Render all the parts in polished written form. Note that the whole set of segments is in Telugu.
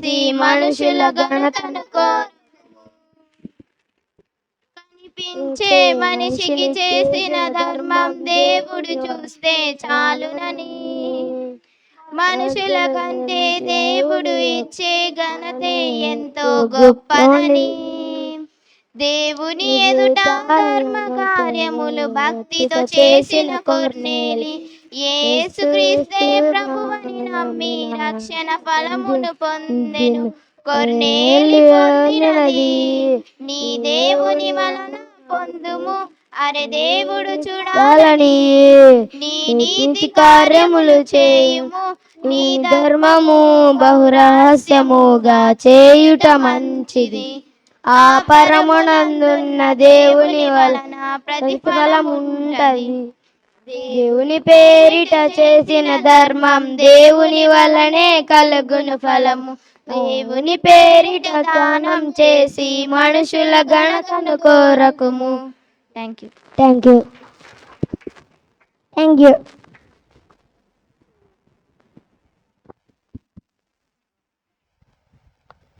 చేసి మనుషుల ఘనతను కనిపించే మనిషికి చేసిన ధర్మం దేవుడు చూస్తే చాలునని, మనుషుల కంటే దేవుడు ఇచ్చే ఘనతే ఎంతో గొప్పదని, దేవుని ఎదుట ధర్మ కార్యములు భక్తితో చేసిన కొర్నేలి యేసుక్రీస్తే ప్రభువని నమ్మి రక్షణ ఫలమును పొందెను. కొర్నేలి పొందినది నీ దేవుని వలన పొందుము, అరే దేవుడు చూడాలని నీ నీతి కార్యములు చేయుము, నీ ధర్మము బహురహస్యముగా చేయుట మంచిది. ఆ పరమునందున్న దేవుని వలన ప్రతిఫలముంటది. దేవుని పేరిట చేసిన ధర్మం దేవుని వలనే కలుగును ఫలము, దేవుని పేరిట దానం చేసి మనుషుల ఘనతను కోరకుము. Thank you. Thank you. Thank you.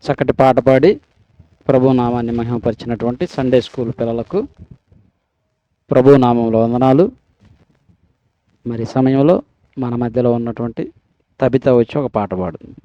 చక్కటి పాట పాడి ప్రభు నామాన్ని మహిమపరిచినటువంటి సండే స్కూల్ పిల్లలకు ప్రభు నామంలో వందనాలు. మరి సమయంలో మన మధ్యలో ఉన్నటువంటి తబిత వచ్చి ఒక పాట పాడుతుంది.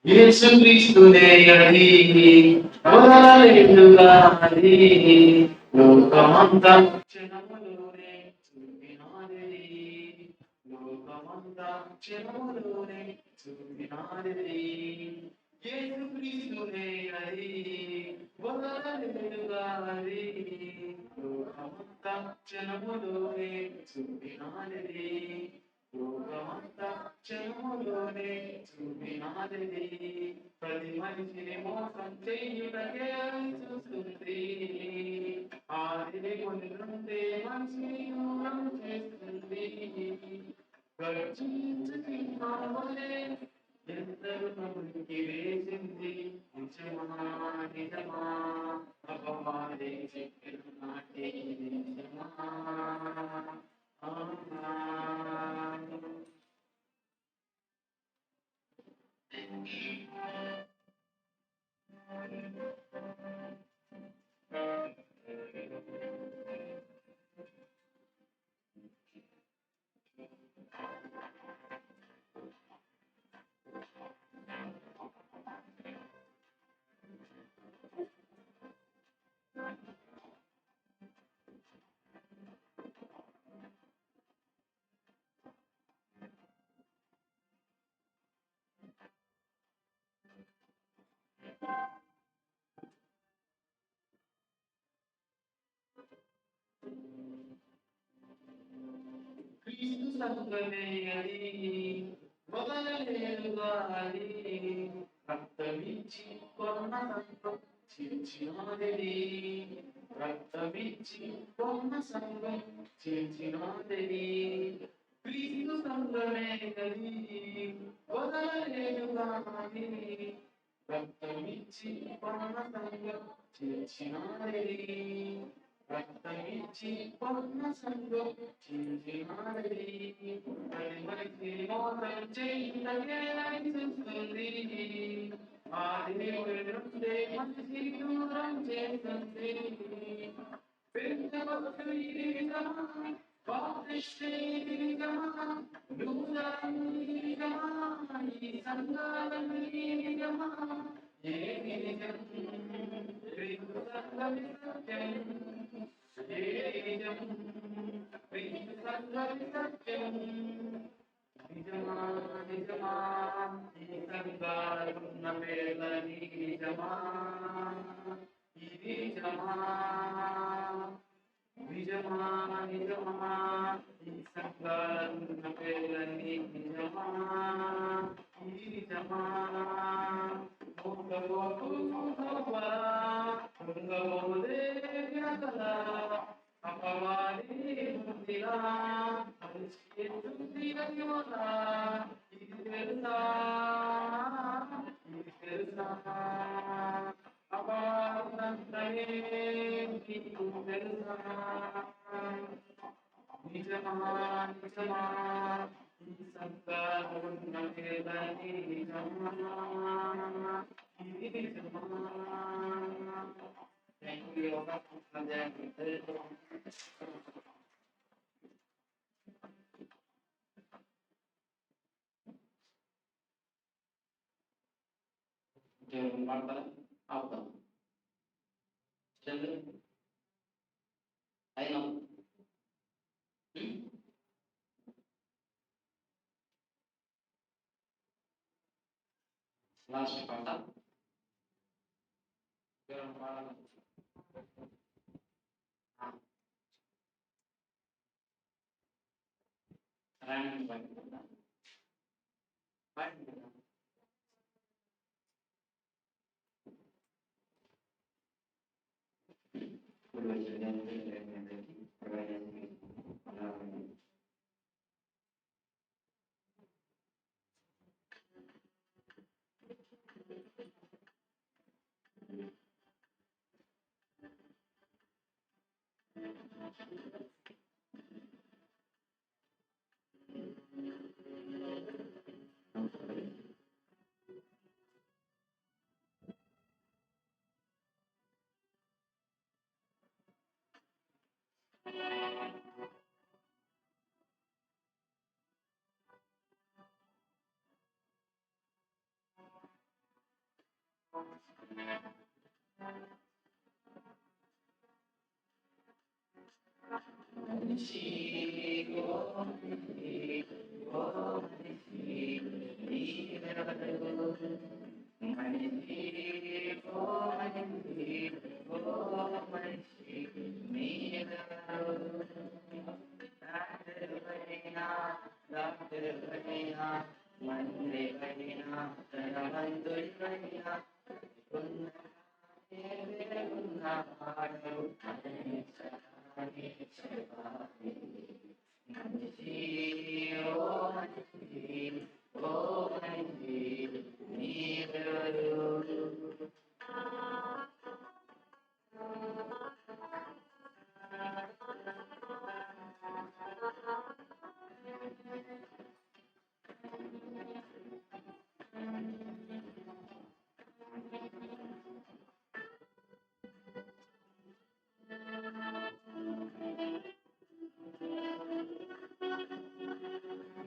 యేసుక్రీస్తునే అది మొదలెండుగా అది లోకమంతా క్షణములోనే చూపినాది లోకమంతా క్షణములోనే చూపినాది యేసుక్రీస్తునే అది మొదలెండుగా అది లోకమంతా క్షణములోనే చూపినాది లోకమంతా క్షణములోనే చూపినాది ప్రతి మనిషిని మోసం చేయుటకే చూస్తుంది ఆది కొన్ని నుండే మనిషిని దూరం చేస్తుంది గర్జించుచున్నావలే ఎందరు నవ్వుకి వేసింది నిజమా నిజమా అపవాదే చెప్పిన నాటి నిజమా క్రీస్తు సంఘమే అది మొదలెండుగా అది రక్తమిచ్చి కొన్న సంఘం చేర్చినాది రక్తమిచ్చి కొన్న సంఘం చేర్చినాది క్రీస్తు సంఘమే అది మొదలెండుగా అది రక్తమిచ్చి కొన్న సంఘం చేర్చినాది రక్తమిచ్చి కొన్న సంఘం చేర్చినాది ప్రతి మనిషి మోసం చేయుటకే చూస్తుంది ఆది దేవుడి నుండే మనిషి దూరం చేస్తుంది పెద్దవకు ఇది నిజమా బాప్టిస్టు ఇది నిజమా లూథరన్ ఇది నిజమా ఈ సంఘాలన్నీ నిజమా ఏది నిజం క్రీస్తు సంఘమే సత్యం ఏది నిజం క్రీస్తు సంఘమే సత్యం నిజమా నిజమా ఈ సంఘాలున్న పేర్లని నిజమా ఇది నిజమా నిజమా నిజమా ఈ సంఘాలున్న పేర్లని నిజమా ఇది నిజమా అపవాది బుద్ధిలా ఇది తెలుసా ఇది తెలుసా అపవాదంతయే నీకు తెలుసా నిజమా నిజమా ఈ సంఘాలున్న పేర్లని నిజమా ఇది నిజమా థ్యాంక్ యూ మాట్లాడాలి అవుతాం అయినా లాస్ట్ పాట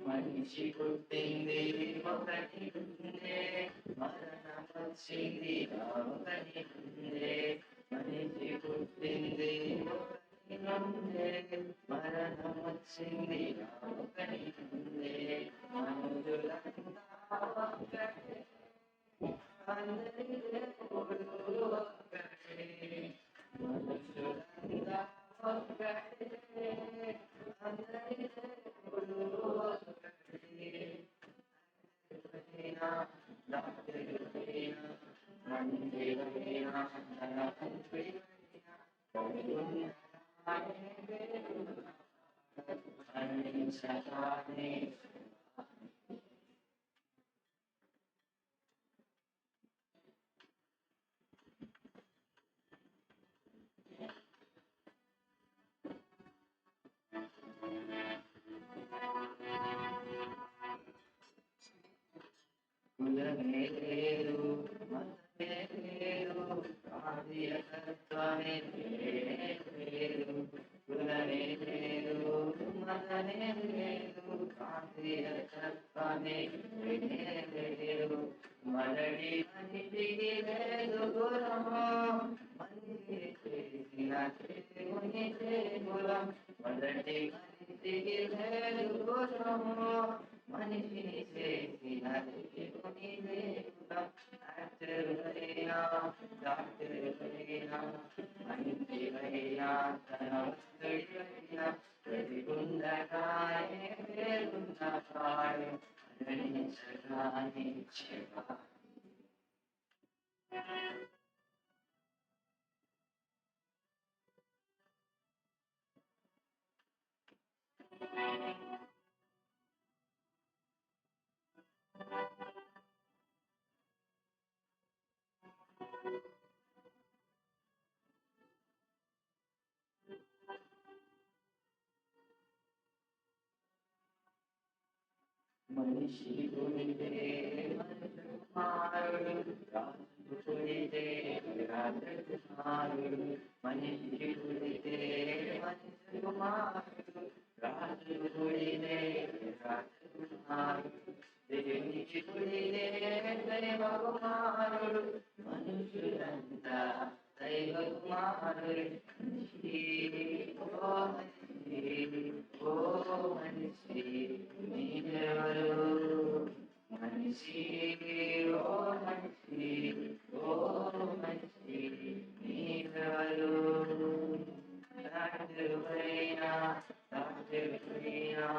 మనిషి పుట్టింది ఒకటి ఉందే, మరణం వచ్చింది ఒకటి ఉందే. మనిషి పుట్టింది ఒకటి ఉందే, మరణం వచ్చింది ఒకటి ఉందే. మనుషులంతా ఒక్కటే, అందరి దేవుడు ఒక్కటే. మనుషులంతా ఒక్కటే, అందరి దేవుడు ఒక్కటే. మందిరమైన ధనవంతుడైన మరణించగానే కులమే లేదు, మతమే లేదు, ఆదియకత్వమే లేదు. కులమే లేదు, మతమే లేదు, ఆదియకత్వమే లేదు. మరడి మనిషికి లేదు గుణము, మనిషి చేసిన దేవుని కులం. మొదటి మనిషికి లేదు గుణము, మనిషిని చేసిన దేవుని కులం. యాక్టర్వైనా డాక్టర్వైనా మంత్రివైనా ధనవంతుడివైనా ప్రతిగుండగానే పేరున్నవాడు మరణించగానే చెవా. మనిషి గుడితే మనుషుమారుడు, రాజు గుడితే రాజకుమారుడు. మనిషి గుడితే మనుషుమారుడు, రాజు గుడితే రాజకుమారుడు. దేవునికి గుడితే దైవకుమారుడు, మనుషులంతా దైవకుమారుడు. మనిషి ఓ మనిషి, ఓ మనిషి నీవెవరు? మనిషి ఓ మనిషి, ఓ మనిషి నీవెవరు? రాజువైనా రాజువైనా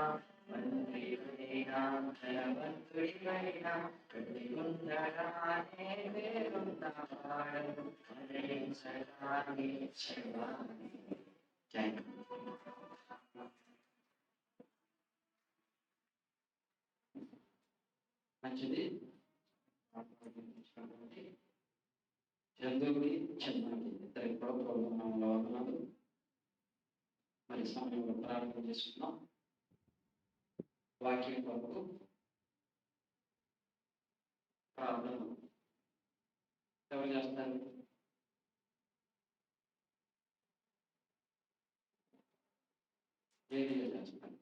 మంత్రివైనా ధనవంతుడివైనా ప్రతిగుండగానే పేరున్నవాడు మరణించగానే శవాన్ని. మంచిది. చందువుని చెప్పండి. ఇద్దరికి కూడా ప్రభునామంలో వందనాలు. సమయంలో ప్రారంభం చేసుకున్నాం. వాక్యం కొరకు ప్రార్థన ఎవరు చేస్తారు? ఏది చేస్తారు?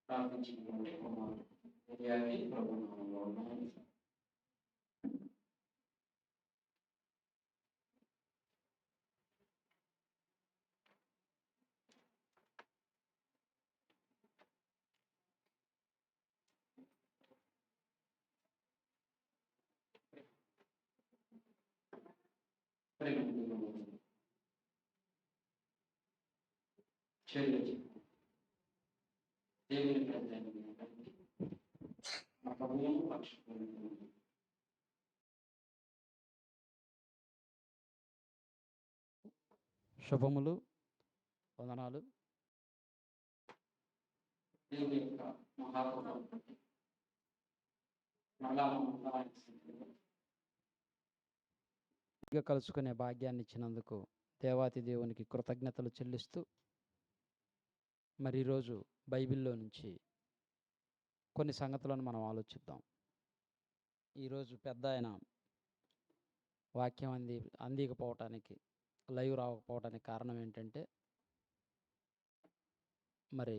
ప్రార్థించుకుంటే ప్రభుత్వంలో ఉన్నాయి. దేవుని శుభములు, వందనాలు. దేవుని యొక్క మహాత్మ కలుసుకునే భాగ్యాన్ని ఇచ్చినందుకు దేవాతి దేవునికి కృతజ్ఞతలు చెల్లిస్తూ, మరి ఈరోజు బైబిల్లో నుంచి కొన్ని సంగతులను మనం ఆలోచిద్దాం. ఈరోజు పెద్ద ఆయన వాక్యం అందికపోవటానికి, లైవ్ రాకపోవటానికి కారణం ఏంటంటే, మరి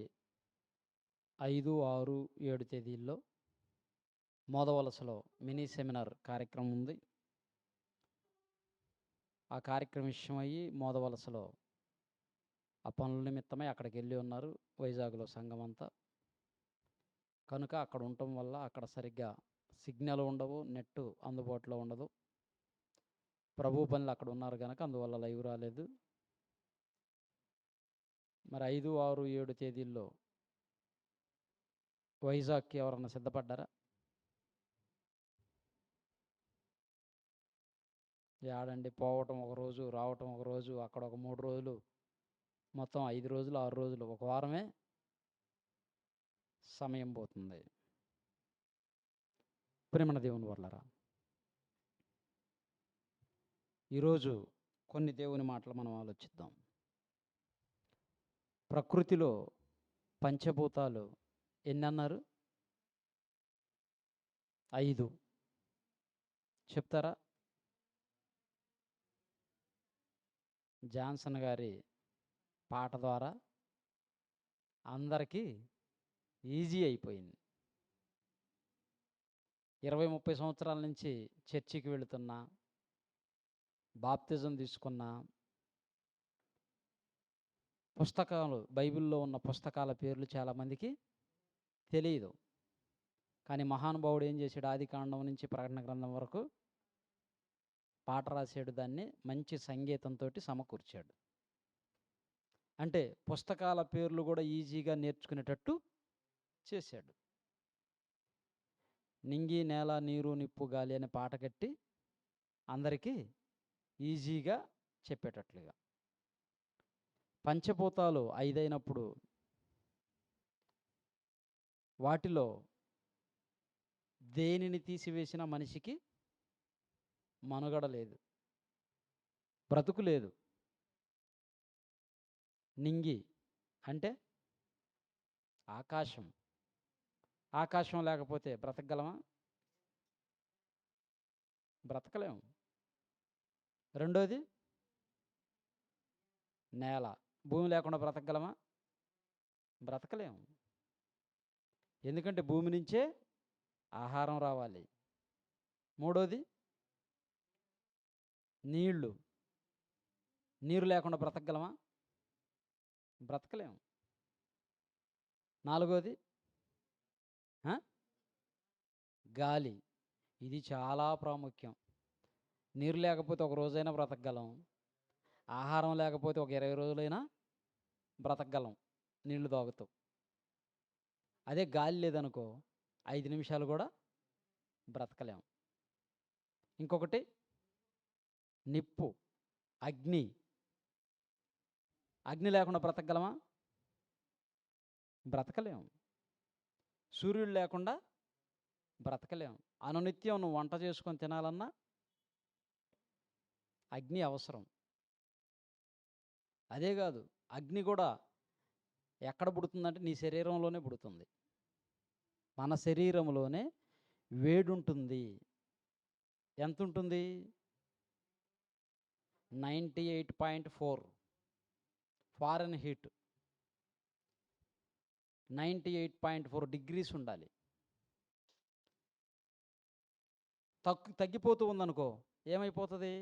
5, 6, 7 తేదీల్లో మోదవలసలో మినీ సెమినార్ కార్యక్రమం ఉంది. ఆ కార్యక్రమం విషయమయ్యి మోదవలసలో ఆ పనుల నిమిత్తమై అక్కడికి వెళ్ళి ఉన్నారు, వైజాగ్లో సంఘం అంతా. కనుక అక్కడ ఉండటం వల్ల అక్కడ సరిగ్గా సిగ్నల్ ఉండవు, నెట్ అందుబాటులో ఉండదు. ప్రభు పనులు అక్కడ ఉన్నారు కనుక అందువల్ల లైవ్ రాలేదు. మరి 5, 6, 7 తేదీల్లో వైజాగ్కి ఎవరన్నా సిద్ధపడ్డారా? ఏడండి, పోవటం ఒకరోజు, రావటం ఒకరోజు, అక్కడ ఒక 3 రోజులు, మొత్తం 5 రోజులు, 6 రోజులు, ఒక వారమే సమయం పోతుంది. ప్రేమన దేవుని వర్లరా, ఈరోజు కొన్ని దేవుని మాటలు మనం ఆలోచిద్దాం. ప్రకృతిలో పంచభూతాలు ఎన్ని అన్నారు? 5 చెప్తారా? జాన్సన్ గారి పాట ద్వారా అందరికీ ఈజీ అయిపోయింది. 20-30 సంవత్సరాల నుంచి చర్చికి వెళుతున్నా, బాప్తిజం తీసుకున్నా, పుస్తకాలు, బైబిల్లో ఉన్న పుస్తకాల పేర్లు చాలామందికి తెలియదు. కానీ మహానుభావుడు ఏం చేశాడు? ఆదికాండం నుంచి ప్రకటన గ్రంథం వరకు పాట రాశాడు, దాన్ని మంచి సంగీతంతో సమకూర్చాడు. అంటే పుస్తకాల పేర్లు కూడా ఈజీగా నేర్చుకునేటట్టు చేశాడు. నింగి, నేల, నీరు, నిప్పు, గాలి అనే పాట కట్టి అందరికీ ఈజీగా చెప్పేటట్లుగా. పంచభూతాలు 5 అయినప్పుడు వాటిలో దేనిని తీసివేసిన మనిషికి మనుగడ లేదు, బ్రతుకు లేదు. నింగి అంటే ఆకాశం. ఆకాశం లేకపోతే బ్రతకగలమా? బ్రతకలేము. రెండోది నేల. భూమి లేకుండా బ్రతకగలమా? బ్రతకలేము. ఎందుకంటే భూమి నుంచే ఆహారం రావాలి. మూడోది నీళ్లు. నీరు లేకుండా బ్రతకగలమా? బ్రతకలేము. నాలుగోది గాలి. ఇది చాలా ప్రాముఖ్యం. నీరు లేకపోతే ఒక రోజైనా బ్రతకగలం. ఆహారం లేకపోతే ఒక 20 రోజులైనా బ్రతకగలం నీళ్లు తాగుతూ. అదే గాలి లేదనుకో 5 నిమిషాలు కూడా బ్రతకలేం. ఇంకొకటి నిప్పు, అగ్ని. అగ్ని లేకుండా బ్రతకగలమా? బ్రతకలేం. సూర్యుడు లేకుండా బ్రతకలేం. అనునిత్యం నువ్వు వంట చేసుకొని తినాలన్నా అగ్ని అవసరం. అదే కాదు, అగ్ని కూడా ఎక్కడ పుడుతుందంటే నీ శరీరంలోనే పుడుతుంది. మన శరీరంలోనే వేడుంటుంది. ఎంత ఉంటుంది? 98.4 ఫారెన్ హీట్. 98.4 డిగ్రీస్ ఉండాలి. తగ్గిపోతూ ఉందనుకో ఏమైపోతుంది?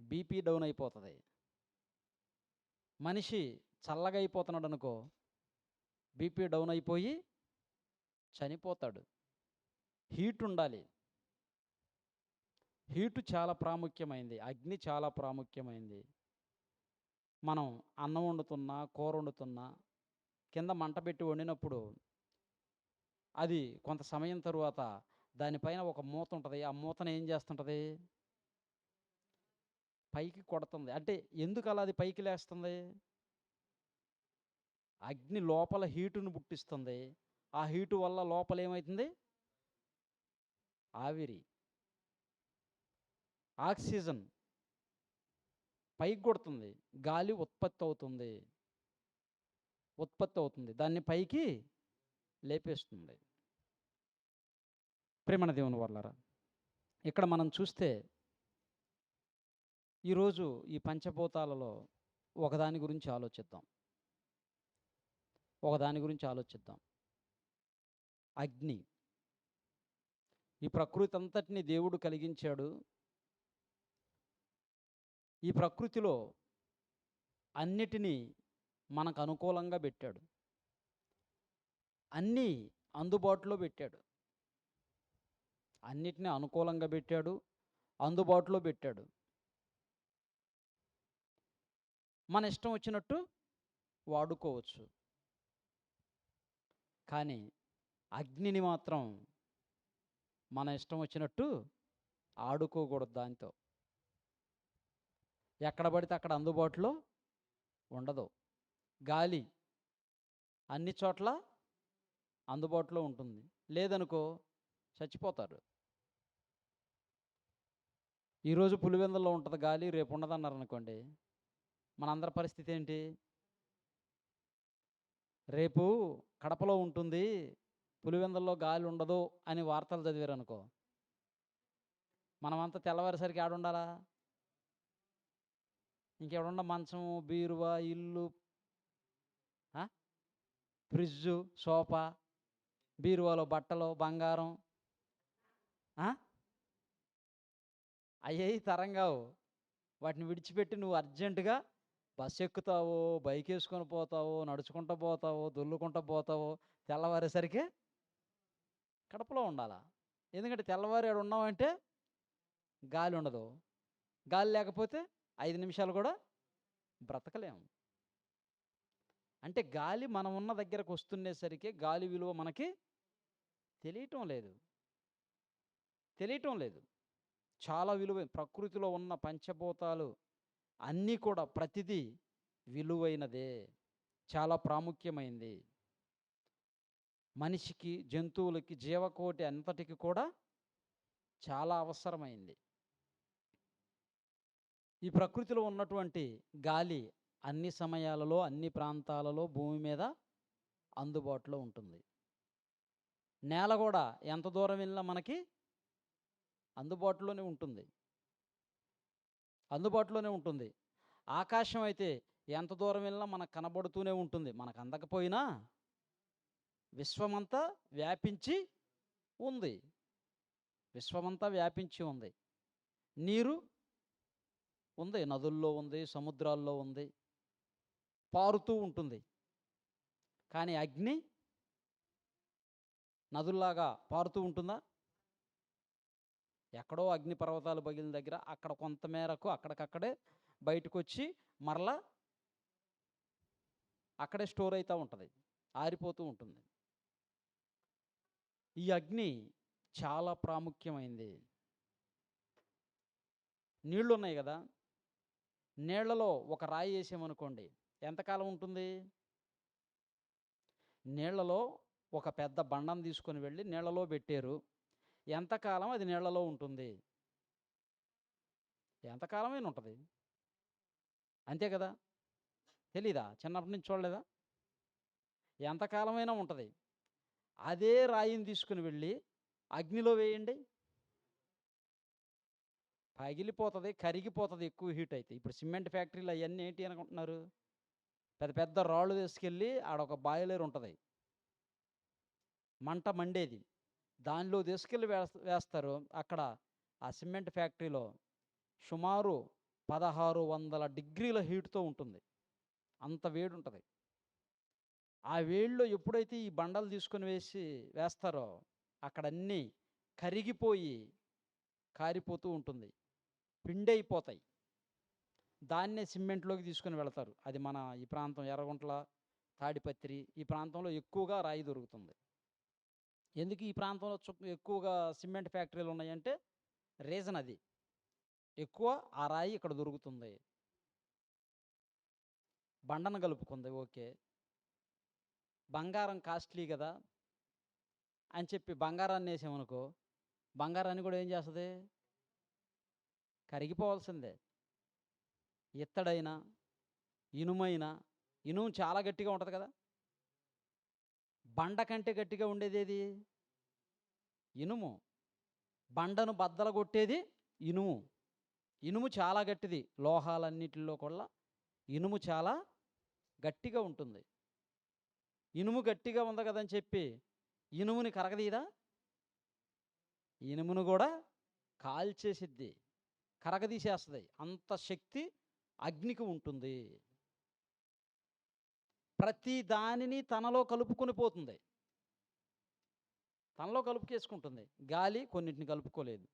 బీపీ డౌన్ అయిపోతుంది. మనిషి చల్లగా అయిపోతున్నాడు అనుకో బీపీ డౌన్ అయిపోయి చనిపోతాడు. హీట్ ఉండాలి. హీటు చాలా ప్రాముఖ్యమైంది. అగ్ని చాలా ప్రాముఖ్యమైంది. మనం అన్నం వండుతున్నా, కూర వండుతున్నా కింద మంట పెట్టి వండినప్పుడు అది కొంత సమయం తరువాత దానిపైన ఒక మూత ఉంటుంది. ఆ మూతను ఏం చేస్తుంటుంది? పైకి కొడుతుంది. అంటే ఎందుకు అలా అది పైకి లేస్తుంది? అగ్ని లోపల హీటును పుట్టిస్తుంది. ఆ హీటు వల్ల లోపల ఏమవుతుంది? ఆవిరి, ఆక్సిజన్ పైకి కొడుతుంది. గాలి ఉత్పత్తి అవుతుంది. దాన్ని పైకి లేపేస్తుంది. ప్రేమణ దేవుని వల్లరా, ఇక్కడ మనం చూస్తే ఈరోజు ఈ పంచభూతాలలో ఒకదాని గురించి ఆలోచిద్దాం. అగ్ని. ఈ ప్రకృతి అంతటిని దేవుడు కలిగించాడు. ఈ ప్రకృతిలో అన్నిటినీ మనకు అనుకూలంగా పెట్టాడు. అన్నీ అందుబాటులో పెట్టాడు. అన్నిటినీ అనుకూలంగా పెట్టాడు, అందుబాటులో పెట్టాడు. మన ఇష్టం వచ్చినట్టు వాడుకోవచ్చు. కానీ అగ్నిని మాత్రం మన ఇష్టం వచ్చినట్టు ఆడుకోకూడదు. దాంతో ఎక్కడ పడితే అక్కడ అందుబాటులో ఉండదు. గాలి అన్ని చోట్ల అందుబాటులో ఉంటుంది. లేదనుకో చచ్చిపోతారు. ఈరోజు పులివెందుల్లో ఉంటుంది గాలి, రేపు ఉండదన్నారు అనుకోండి, మనందరి పరిస్థితి ఏంటి? రేపు కడపలో ఉంటుంది, పులివెందుల్లో గాలి ఉండదు అని వార్తలు చదివారు అనుకో, మనమంతా తెల్లవారేసరికి ఆడుండాలా? ఇంకెవడుండ? మంచం, బీరువా, ఇల్లు, ఫ్రిడ్జు, సోఫా, బీరువాలో బట్టలు, బంగారం అయ్యేవి తరంగావు. వాటిని విడిచిపెట్టి నువ్వు అర్జెంటుగా బస్సు ఎక్కుతావో, బైక్ వేసుకొని పోతావో, నడుచుకుంటూ పోతావో, దొల్లుకుంటూ పోతావో, తెల్లవారేసరికి కడపలో ఉండాలా? ఎందుకంటే తెల్లవారు ఏడు ఉన్నామంటే గాలి ఉండదు. గాలి లేకపోతే 5 నిమిషాలు కూడా బ్రతకలేము. అంటే గాలి మనం ఉన్న దగ్గరకు వస్తుండేసరికి గాలి విలువ మనకి తెలియటం లేదు. చాలా విలువ. ప్రకృతిలో ఉన్న పంచభూతాలు అన్నీ కూడా ప్రతిదీ విలువైనదే, చాలా ప్రాముఖ్యమైంది. మనిషికి, జంతువులకి, జీవకోటి అంతటికి కూడా చాలా అవసరమైంది. ఈ ప్రకృతిలో ఉన్నటువంటి గాలి అన్ని సమయాలలో అన్ని ప్రాంతాలలో భూమి మీద అందుబాటులో ఉంటుంది. నేల కూడా ఎంత దూరం వెళ్ళినా మనకి అందుబాటులోనే ఉంటుంది. అందుబాటులోనే ఉంటుంది. ఆకాశం అయితే ఎంత దూరం వెళ్ళినా మనకు కనబడుతూనే ఉంటుంది. మనకు అందకపోయినా విశ్వమంతా వ్యాపించి ఉంది. విశ్వమంతా వ్యాపించి ఉంది. నీరు ఉంది, నదుల్లో ఉంది, సముద్రాల్లో ఉంది, పారుతూ ఉంటుంది. కానీ అగ్ని నదుల్లాగా పారుతూ ఉంటుందా? ఎక్కడో అగ్నిపర్వతాలు పగిలిన దగ్గర అక్కడ కొంతమేరకు అక్కడికక్కడే బయటకు వచ్చి మరలా అక్కడే స్టోర్ అవుతూ ఉంటుంది, ఆరిపోతూ ఉంటుంది. ఈ అగ్ని చాలా ప్రాముఖ్యమైంది. నీళ్లు ఉన్నాయి కదా, నీళ్లలో ఒక రాయి వేసామనుకోండి ఎంతకాలం ఉంటుంది? నీళ్లలో ఒక పెద్ద బండను తీసుకొని వెళ్ళి నీళ్లలో పెట్టారు, ఎంతకాలం అది నీళ్లలో ఉంటుంది? ఎంతకాలమైనా ఉంటుంది, అంతే కదా? తెలీదా? చిన్నప్పటి నుంచి చూడలేదా? ఎంతకాలమైనా ఉంటుంది. అదే రాయిని తీసుకుని వెళ్ళి అగ్నిలో వేయండి, పగిలిపోతుంది, కరిగిపోతుంది ఎక్కువ హీట్ అయితే. ఇప్పుడు సిమెంట్ ఫ్యాక్టరీలు అవన్నీ ఏంటి అనుకుంటున్నారు? పెద్ద పెద్ద రాళ్ళు తీసుకెళ్ళి ఆడొక బాయిలర్ ఉంటుంది, మంట మండేది, దానిలో తీసుకెళ్ళి వేస్తారు. అక్కడ ఆ సిమెంట్ ఫ్యాక్టరీలో సుమారు 1600 డిగ్రీల హీట్తో ఉంటుంది, అంత వేడి ఉంటుంది. ఆ వేడిలో ఎప్పుడైతే ఈ బండలు తీసుకొని వేస్తారో అక్కడన్నీ కరిగిపోయి కారిపోతూ ఉంటుంది, పిండి అయిపోతాయి. దాన్నే సిమెంట్లోకి తీసుకొని వెళతారు. అది మన ఈ ప్రాంతం ఎర్రగుంట్ల, తాడిపత్రి ఈ ప్రాంతంలో ఎక్కువగా రాయి దొరుకుతుంది. ఎందుకు ఈ ప్రాంతంలో ఎక్కువగా సిమెంట్ ఫ్యాక్టరీలు ఉన్నాయంటే రీజన్ అది. ఎక్కువ ఆ రాయి ఇక్కడ దొరుకుతుంది. బండను కలుపుకుంది, ఓకే. బంగారం కాస్ట్లీ కదా అని చెప్పి బంగారాన్ని వేసామనుకో, బంగారాన్ని కూడా ఏం చేస్తుంది? కరిగిపోవాల్సిందే. ఇత్తడైనా ఇనుమైనా, ఇనుము చాలా గట్టిగా ఉంటుంది కదా, బండ కంటే గట్టిగా ఉండేది ఏది? ఇనుము. బండను బద్దలు కొట్టేది ఇనుము. ఇనుము చాలా గట్టిది, లోహాలన్నిటిలో కూడా ఇనుము చాలా గట్టిగా ఉంటుంది. ఇనుము గట్టిగా ఉంది కదని చెప్పి ఇనుముని కరగదీయదా? ఇనుమును కూడా కాల్చేసిద్ది, కరగదీసేస్తుంది. అంత శక్తి అగ్నికి ఉంటుంది. ప్రతి దానిని తనలో కలుపుకొని పోతుంది, తనలో కలుపుకేసుకుంటుంది. గాలి కొన్నింటిని కలుపుకోలేదు,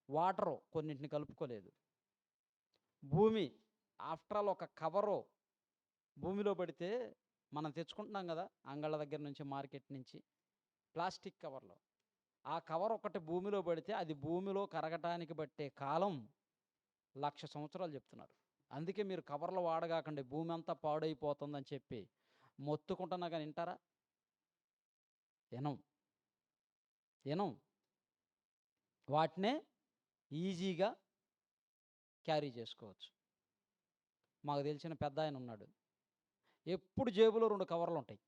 వాటరు కొన్నింటిని కలుపుకోలేదు. భూమి ఆఫ్టర్ ఆల్ ఒక కవరు భూమిలో పడితే మనం తెచ్చుకుంటున్నాం కదా అంగళ్ళ దగ్గర నుంచి, మార్కెట్ నుంచి, ప్లాస్టిక్ కవర్లో. ఆ కవర్ ఒకటి భూమిలో పడితే అది భూమిలో కరగటానికి బట్టే కాలం 1,00,000 సంవత్సరాలు చెప్తున్నారు. అందుకే మీరు కవర్లు వాడగాకండి, భూమి అంతా పాడైపోతుందని చెప్పి మొత్తుకుంటున్నా కానీ వింటారా? వినం. వాటినే ఈజీగా క్యారీ చేసుకోవచ్చు. మాకు తెలిసిన పెద్ద ఆయన ఉన్నాడు, ఎప్పుడు జేబులో 2 కవర్లు ఉంటాయి.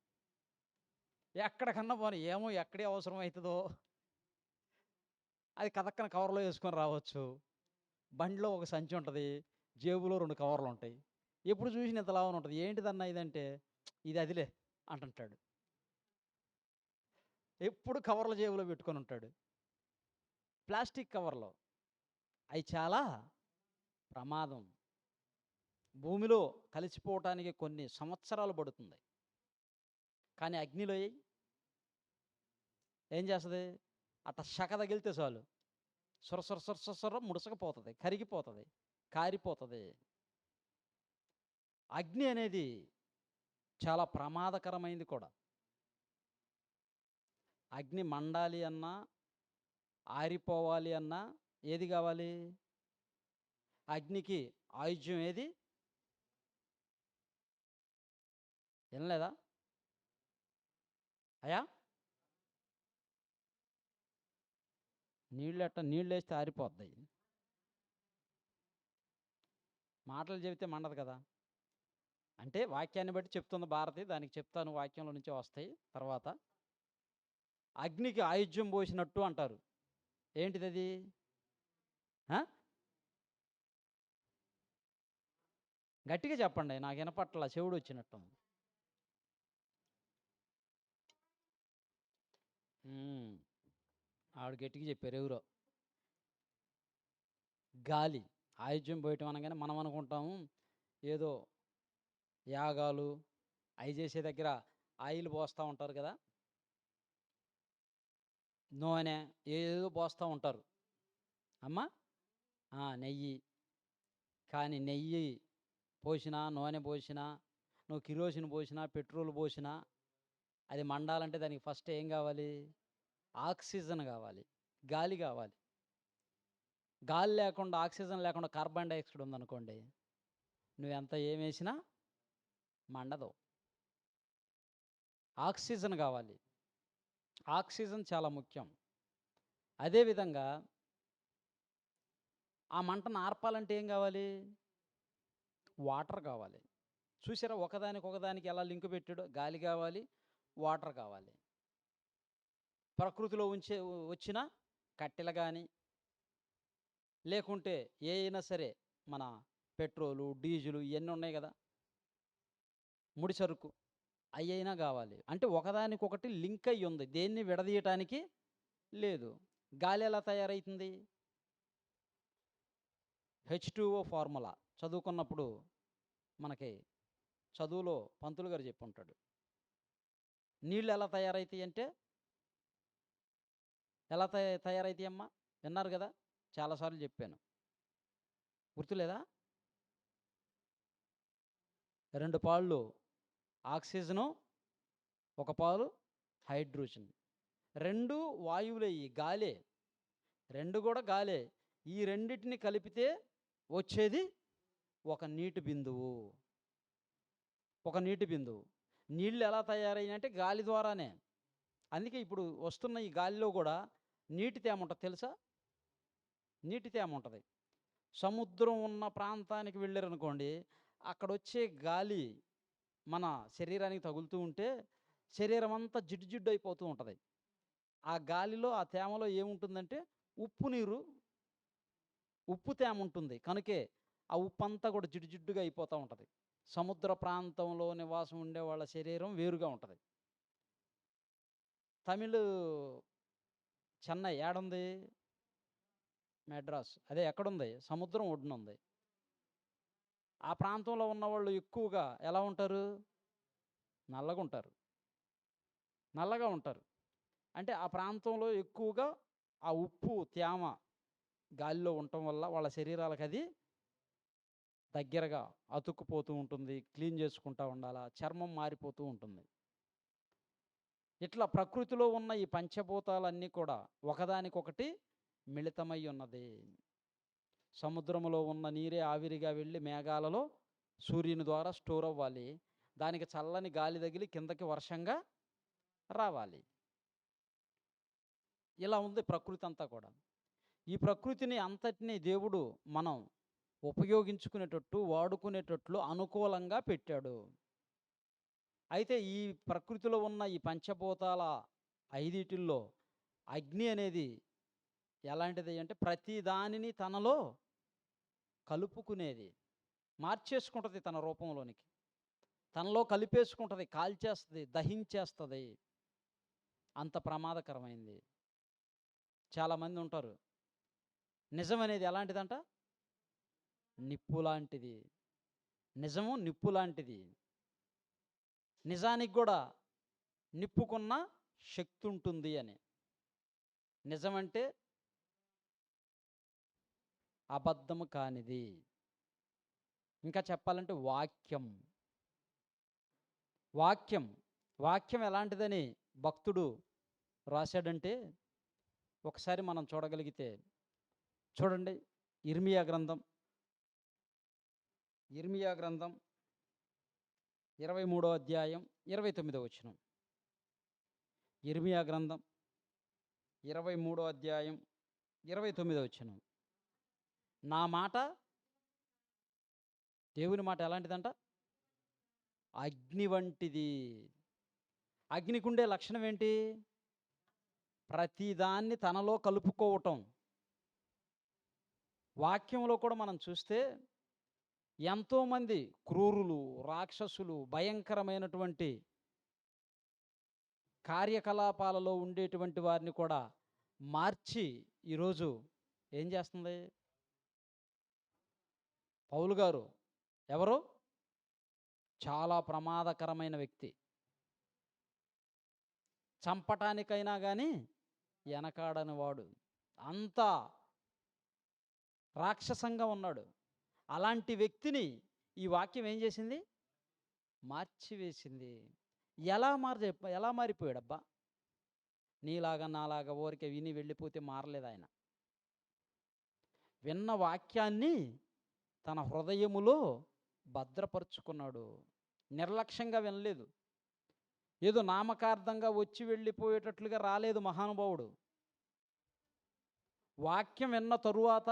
ఎక్కడికన్నా పోనీ, ఏమో ఎక్కడే అవసరం అవుతుందో అది కదక్కన కవర్లో వేసుకొని రావచ్చు. బండిలో ఒక సంచి ఉంటుంది, జేబులో 2 కవర్లు ఉంటాయి. ఎప్పుడు చూసిన ఇంత లావున ఉంటుంది. ఏంటిదన్నా ఇదంటే, ఇది అదిలే అంటుంటాడు. ఎప్పుడు కవర్ల జేబులో పెట్టుకొని ఉంటాడు, ప్లాస్టిక్ కవర్లో. అవి చాలా ప్రమాదం. భూమిలో కలిసిపోవటానికి కొన్ని సంవత్సరాలు పడుతుంది. కానీ అగ్నిలో ఏం చేస్తుంది? అట్ట శక తగిలితే చాలు, సొర ముడుసకపోతుంది, కరిగిపోతుంది, కారిపోతుంది. అగ్ని అనేది చాలా ప్రమాదకరమైంది కూడా. అగ్ని మండాలి అన్నా, ఆరిపోవాలి అన్నా ఏది కావాలి? అగ్నికి ఆయుధ్యం ఏది? వినలేదా అయ్యా? నీళ్ళు వేస్తే ఆరిపోద్ది, మాటలు చెబితే మండదు కదా. అంటే వాక్యాన్ని బట్టి చెప్తుంది భారతి, దానికి చెప్తాను, వాక్యంలో నుంచే వస్తాయి తర్వాత. అగ్నికి ఆయుధ్యం పోసినట్టు అంటారు. ఏంటిది అది? గట్టిగా చెప్పండి, నాకు వినపట్ల, చెవుడు వచ్చినట్టు. ఆవిడ గట్టిగా చెప్పారు ఎవరో. గాలి ఆయుధ్యం పోయటం అనగానే మనం అనుకుంటాము ఏదో యాగాలు అవి చేసే దగ్గర ఆయిల్ పోస్తూ ఉంటారు కదా, నూనె ఏదో పోస్తూ ఉంటారు అమ్మా, నెయ్యి. కానీ నెయ్యి పోసినా, నూనె పోసినా, నువ్వు కిరోసిన్ పోసినా, పెట్రోల్ పోసినా, అది మండాలంటే దానికి ఫస్ట్ ఏం కావాలి? ఆక్సిజన్ కావాలి, గాలి కావాలి. గాలి లేకుండా, ఆక్సిజన్ లేకుండా కార్బన్ డైఆక్సైడ్ ఉందనుకోండి, నువ్వెంత ఏమేసినా మండదు. ఆక్సిజన్ కావాలి, ఆక్సిజన్ చాలా ముఖ్యం. అదేవిధంగా ఆ మంటను ఆర్పాలంటే ఏం కావాలి? వాటర్ కావాలి. చూసారా ఒకదానికి ఎలా లింక్ పెట్టాడో? గాలి కావాలి, వాటర్ కావాలి. ప్రకృతిలో వచ్చిన కట్టెలు కానీ, లేకుంటే ఏ అయినా సరే మన పెట్రోలు, డీజిలు ఇవన్నీ ఉన్నాయి కదా, ముడి సరుకు, అవి అయినా కావాలి. అంటే ఒకదానికొకటి లింక్ అయ్యి ఉంది, దేన్ని విడదీయటానికి లేదు. గాలి ఎలా తయారవుతుంది? H2O ఫార్ములా చదువుకున్నప్పుడు మనకి చదువులో పంతులు గారు చెప్పి ఉంటాడు. నీళ్ళు ఎలా తయారవుతాయి అంటే, ఎలా తయారవుతాయి అమ్మా? విన్నారు కదా, చాలాసార్లు చెప్పాను, గుర్తులేదా? 2 పాళ్ళు ఆక్సిజను, 1 పాలు హైడ్రోజన్. 2 వాయువులే, ఈ గాలే, 2 కూడా గాలే. ఈ రెండింటిని కలిపితే వచ్చేది ఒక నీటి బిందువు. నీళ్ళు ఎలా తయారయ్యాయంటే గాలి ద్వారానే. అందుకే ఇప్పుడు వస్తున్న ఈ గాలిలో కూడా నీటి తేమ ఉంటుంది, తెలుసా? నీటి తేమ ఉంటుంది. సముద్రం ఉన్న ప్రాంతానికి వెళ్ళారనుకోండి, అక్కడ వచ్చే గాలి మన శరీరానికి తగులుతూ ఉంటే శరీరం అంతా జిడ్డు అయిపోతూ ఉంటుంది. ఆ గాలిలో, ఆ తేమలో ఏముంటుందంటే ఉప్పు తేమ ఉంటుంది. కనుకే ఆ ఉప్పు అంతా కూడా జిడ్డుగా అయిపోతూ ఉంటుంది. సముద్ర ప్రాంతంలో నివాసం ఉండే వాళ్ళ శరీరం వేరుగా ఉంటుంది. తమిళ్ చెన్నై ఏడుంది? మెడ్రాస్, అదే ఎక్కడుంది? సముద్రం ఒడ్డున ఉంది. ఆ ప్రాంతంలో ఉన్నవాళ్ళు ఎక్కువగా ఎలా ఉంటారు? నల్లగా ఉంటారు. అంటే ఆ ప్రాంతంలో ఎక్కువగా ఆ ఉప్పు తేమ గాలిలో ఉండటం వల్ల వాళ్ళ శరీరాలకు అది దగ్గరగా అతుక్కుపోతూ ఉంటుంది. క్లీన్ చేసుకుంటూ ఉండాలా, చర్మం మారిపోతూ ఉంటుంది. ఇట్లా ప్రకృతిలో ఉన్న ఈ పంచభూతాలన్నీ కూడా ఒకదానికొకటి మిళితమై ఉన్నది. సముద్రంలో ఉన్న నీరే ఆవిరిగా వెళ్ళి మేఘాలలో సూర్యుని ద్వారా స్టోర్ అవ్వాలి. దానికి చల్లని గాలి తగిలి కిందకి వర్షంగా రావాలి. ఇలా ఉంది ప్రకృతి అంతా కూడా. ఈ ప్రకృతిని అంతటినీ దేవుడు మనం ఉపయోగించుకునేటట్టు, వాడుకునేటట్లు అనుకూలంగా పెట్టాడు. అయితే ఈ ప్రకృతిలో ఉన్న ఈ పంచభూతాల 5 అగ్ని అనేది ఎలాంటిది అంటే, ప్రతి దానిని తనలో కలుపుకునేది, మార్చేసుకుంటుంది తన రూపంలోనికి, తనలో కలిపేసుకుంటుంది, కాల్చేస్తుంది, దహించేస్తుంది. అంత ప్రమాదకరమైంది. చాలామంది ఉంటారు, నిజం అనేది ఎలాంటిదంట? నిప్పు లాంటిది. నిజము నిప్పు లాంటిది. నిజానికి కూడా నిప్పుకున్న శక్తి ఉంటుంది అని. నిజమంటే అబద్ధము కానిది. ఇంకా చెప్పాలంటే వాక్యం ఎలాంటిదని భక్తుడు రాశాడంటే, ఒకసారి మనం చూడగలిగితే చూడండి, ఇర్మియా గ్రంథం 23వ అధ్యాయం 29వ వచనం. ఇర్మియా గ్రంథం 23వ అధ్యాయం 29వ వచనం. నా మాట, దేవుని మాట ఎలాంటిదంట? అగ్ని వంటిది. అగ్నికుండే లక్షణం ఏంటి? ప్రతిదాన్ని తనలో కలుపుకోవటం. వాక్యంలో కూడా మనం చూస్తే ఎంతోమంది క్రూరులు, రాక్షసులు, భయంకరమైనటువంటి కార్యకలాపాలలో ఉండేటువంటి వారిని కూడా మార్చి ఈరోజు ఏం చేస్తుంది? పౌలు గారు ఎవరు? చాలా ప్రమాదకరమైన వ్యక్తి. చంపటానికైనా కానీ వెనకాడని వాడు. అంత రాక్షసంగా ఉన్నాడు. అలాంటి వ్యక్తిని ఈ వాక్యం ఏం చేసింది? మార్చివేసింది. ఎలా మారిపోయాడబ్బా? నీలాగా నాలాగా ఊరికే విని వెళ్ళిపోతే మారలేదు ఆయన. విన్న వాక్యాన్ని తన హృదయములో భద్రపరుచుకున్నాడు. నిర్లక్ష్యంగా వినలేదు. ఏదో నామకార్థంగా వచ్చి వెళ్ళిపోయేటట్లుగా రాలేదు మహానుభావుడు. వాక్యం విన్న తరువాత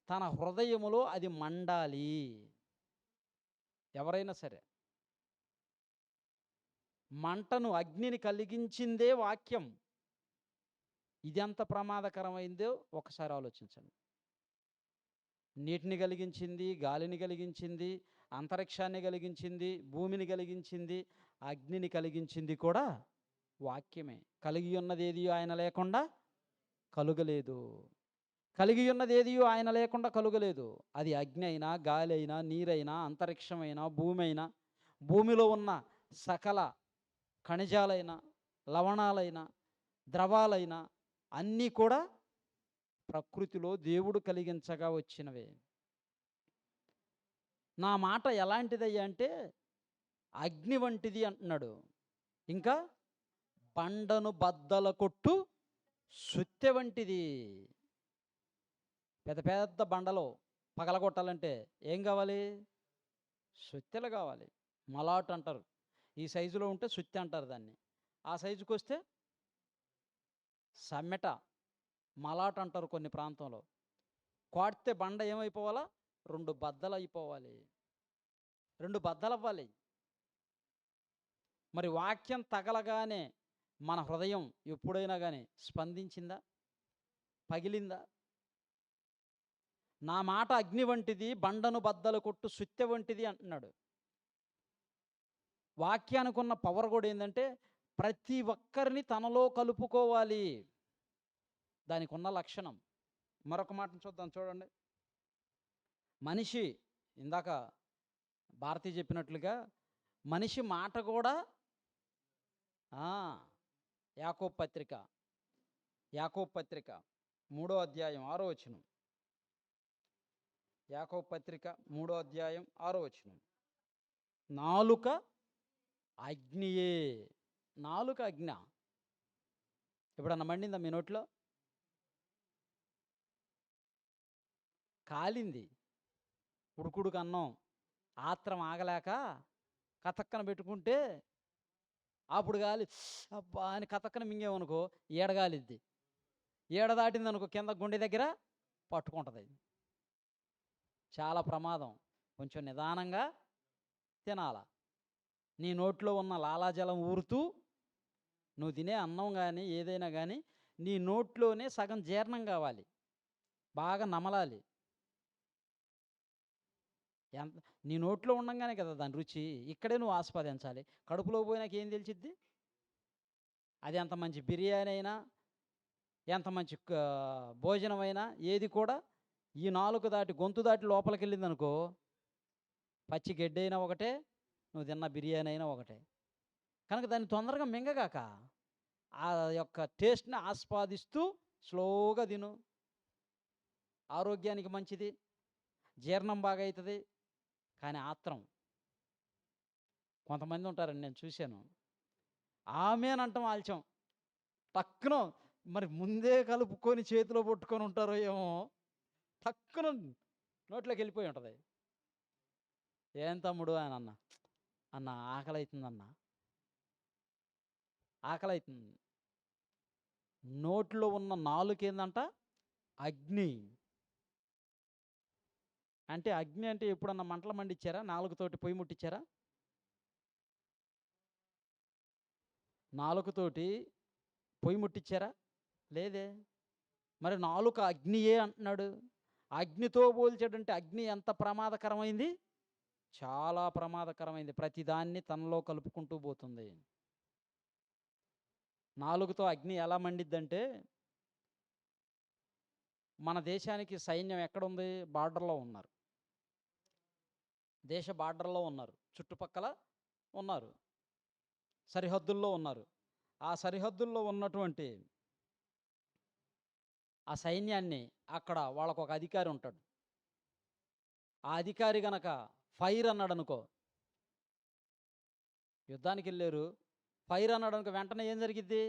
తన హృదయములో అది మండాలి. ఎవరైనా సరే మంటను, అగ్నిని కలిగించిందే వాక్యం. ఇది ఎంత ప్రమాదకరమైందో ఒకసారి ఆలోచించండి. నీటిని కలిగించింది, గాలిని కలిగించింది, అంతరిక్షాన్ని కలిగించింది, భూమిని కలిగించింది, అగ్నిని కలిగించింది కూడా వాక్యమే. కలిగి ఉన్నదేది ఆయన లేకుండా కలుగలేదు. కలిగి ఉన్నదేది ఆయన లేకుండా కలుగలేదు. అది అగ్ని అయినా, గాలి అయినా, నీరైనా, అంతరిక్షమైనా, భూమి అయినా, భూమిలో ఉన్న సకల ఖనిజాలైనా, లవణాలైనా, ద్రవాలైనా అన్నీ కూడా ప్రకృతిలో దేవుడు కలిగించగా వచ్చినవే. నా మాట ఎలాంటిదయ్యా అంటే అగ్ని వంటిది అంటున్నాడు. ఇంకా బండను బద్దల కొట్టు సుత్తె వంటిది. పెద్ద పెద్ద బండలో పగలగొట్టాలంటే ఏం కావాలి? సుత్తెలు కావాలి. మలాట్ అంటారు. ఈ సైజులో ఉంటే సుత్తె అంటారు దాన్ని. ఆ సైజుకి వస్తే సమ్మెట, మలాట్ అంటారు కొన్ని ప్రాంతంలో. కొడితే బండ ఏమైపోవాలా? 2 బద్దలు అయిపోవాలి. 2 బద్దలు అవ్వాలి. మరి వాక్యం తగలగానే మన హృదయం ఎప్పుడైనా కానీ స్పందించిందా? పగిలిందా? నా మాట అగ్ని వంటిది, బండను బద్దలు కొట్టు సుత్తె వంటిది అంటున్నాడు. వాక్యానికి ఉన్న పవర్ కూడా ఏంటంటే ప్రతి ఒక్కరిని తనలో కలుపుకోవాలి. దానికి ఉన్న లక్షణం. మరొక మాటను చూద్దాం, చూడండి. మనిషి, ఇందాక భారతి చెప్పినట్లుగా మనిషి మాట కూడా యాకోబు పత్రిక 3వ అధ్యాయం 6వ వచనం. యాకోబు పత్రిక 3వ అధ్యాయం 6వ వచనం. నాలుక అగ్నియే. నాలుక అగ్ని. ఎప్పుడన్నా మండిందా మీ నోట్లో? కాలింది. ఉడుకుడుకు అన్నం ఆత్రం ఆగలేక కతక్కన పెట్టుకుంటే అప్పుడు గాలి అబ్బా అని కతక్కన మింగేమనుకో ఏడగాలిద్ది. ఏడ దాటింది అనుకో కింద గుండె దగ్గర పట్టుకుంటుంది. చాలా ప్రమాదం. కొంచెం నిదానంగా తినాల. నీ నోట్లో ఉన్న లాలాజలం ఊరుతూ నువ్వు తినే అన్నం కానీ ఏదైనా కానీ నీ నోట్లోనే సగం జీర్ణం కావాలి. బాగా నమలాలి. ఎంత నీ నోట్లో ఉండంగానే కదా దాని రుచి. ఇక్కడే నువ్వు ఆస్వాదించాలి. కడుపులో పోయినాక ఏం తెలిసిద్ది? అది ఎంత మంచి బిర్యానీ అయినా, ఎంత మంచి భోజనం అయినా, ఏది కూడా ఈ నాలుక దాటి, గొంతు దాటి లోపలికి వెళ్ళింది అనుకో, పచ్చి గడ్డి అయినా ఒకటే, నువ్వు తిన్న బిర్యానీ అయినా ఒకటే. కనుక దాన్ని తొందరగా మింగగాక ఆ యొక్క టేస్ట్ని ఆస్వాదిస్తూ స్లోగా తిను. ఆరోగ్యానికి మంచిది, జీర్ణం బాగా అవుతుంది. కానీ ఆత్రం కొంతమంది ఉంటారండి, నేను చూశాను. ఆమెనంటాం ఆల్చం టక్కున, మరి ముందే కలుపుకొని చేతిలో పట్టుకొని ఉంటారో ఏమో, టక్కున నోట్లోకి వెళ్ళిపోయి ఉంటుంది. ఏం తమ్ముడు అని అన్న ఆకలి అవుతుందన్న, ఆకలి అవుతుంది. నోట్లో ఉన్న నాలుకేందంట అగ్ని. అంటే అగ్ని అంటే ఎప్పుడన్నా మంటలు మండిచ్చారా? నాలుగుతోటి పొయ్యి ముట్టించారా? నాలుకతోటి పొయ్యి ముట్టించారా? లేదే. మరి నాలుక అగ్నియే అంటున్నాడు. అగ్నితో పోల్చాడంటే అగ్ని ఎంత ప్రమాదకరమైంది? చాలా ప్రమాదకరమైంది. ప్రతిదాన్ని తనలో కలుపుకుంటూ పోతుంది. నాలుగుతో అగ్ని ఎలా మండిద్దంటే, మన దేశానికి సైన్యం ఎక్కడుంది? బార్డర్లో ఉన్నారు. దేశ బార్డర్లో ఉన్నారు, చుట్టుపక్కల ఉన్నారు, సరిహద్దుల్లో ఉన్నారు. ఆ సరిహద్దుల్లో ఉన్నటువంటి ఆ సైన్యాన్ని అక్కడ వాళ్ళకు ఒక అధికారి ఉంటాడు. ఆ అధికారి గనక ఫైర్ అన్నాడు అనుకో, యుద్ధానికి వెళ్ళారు, ఫైర్ అన్నాడు అనుకో, వెంటనే ఏం జరిగిద్ది?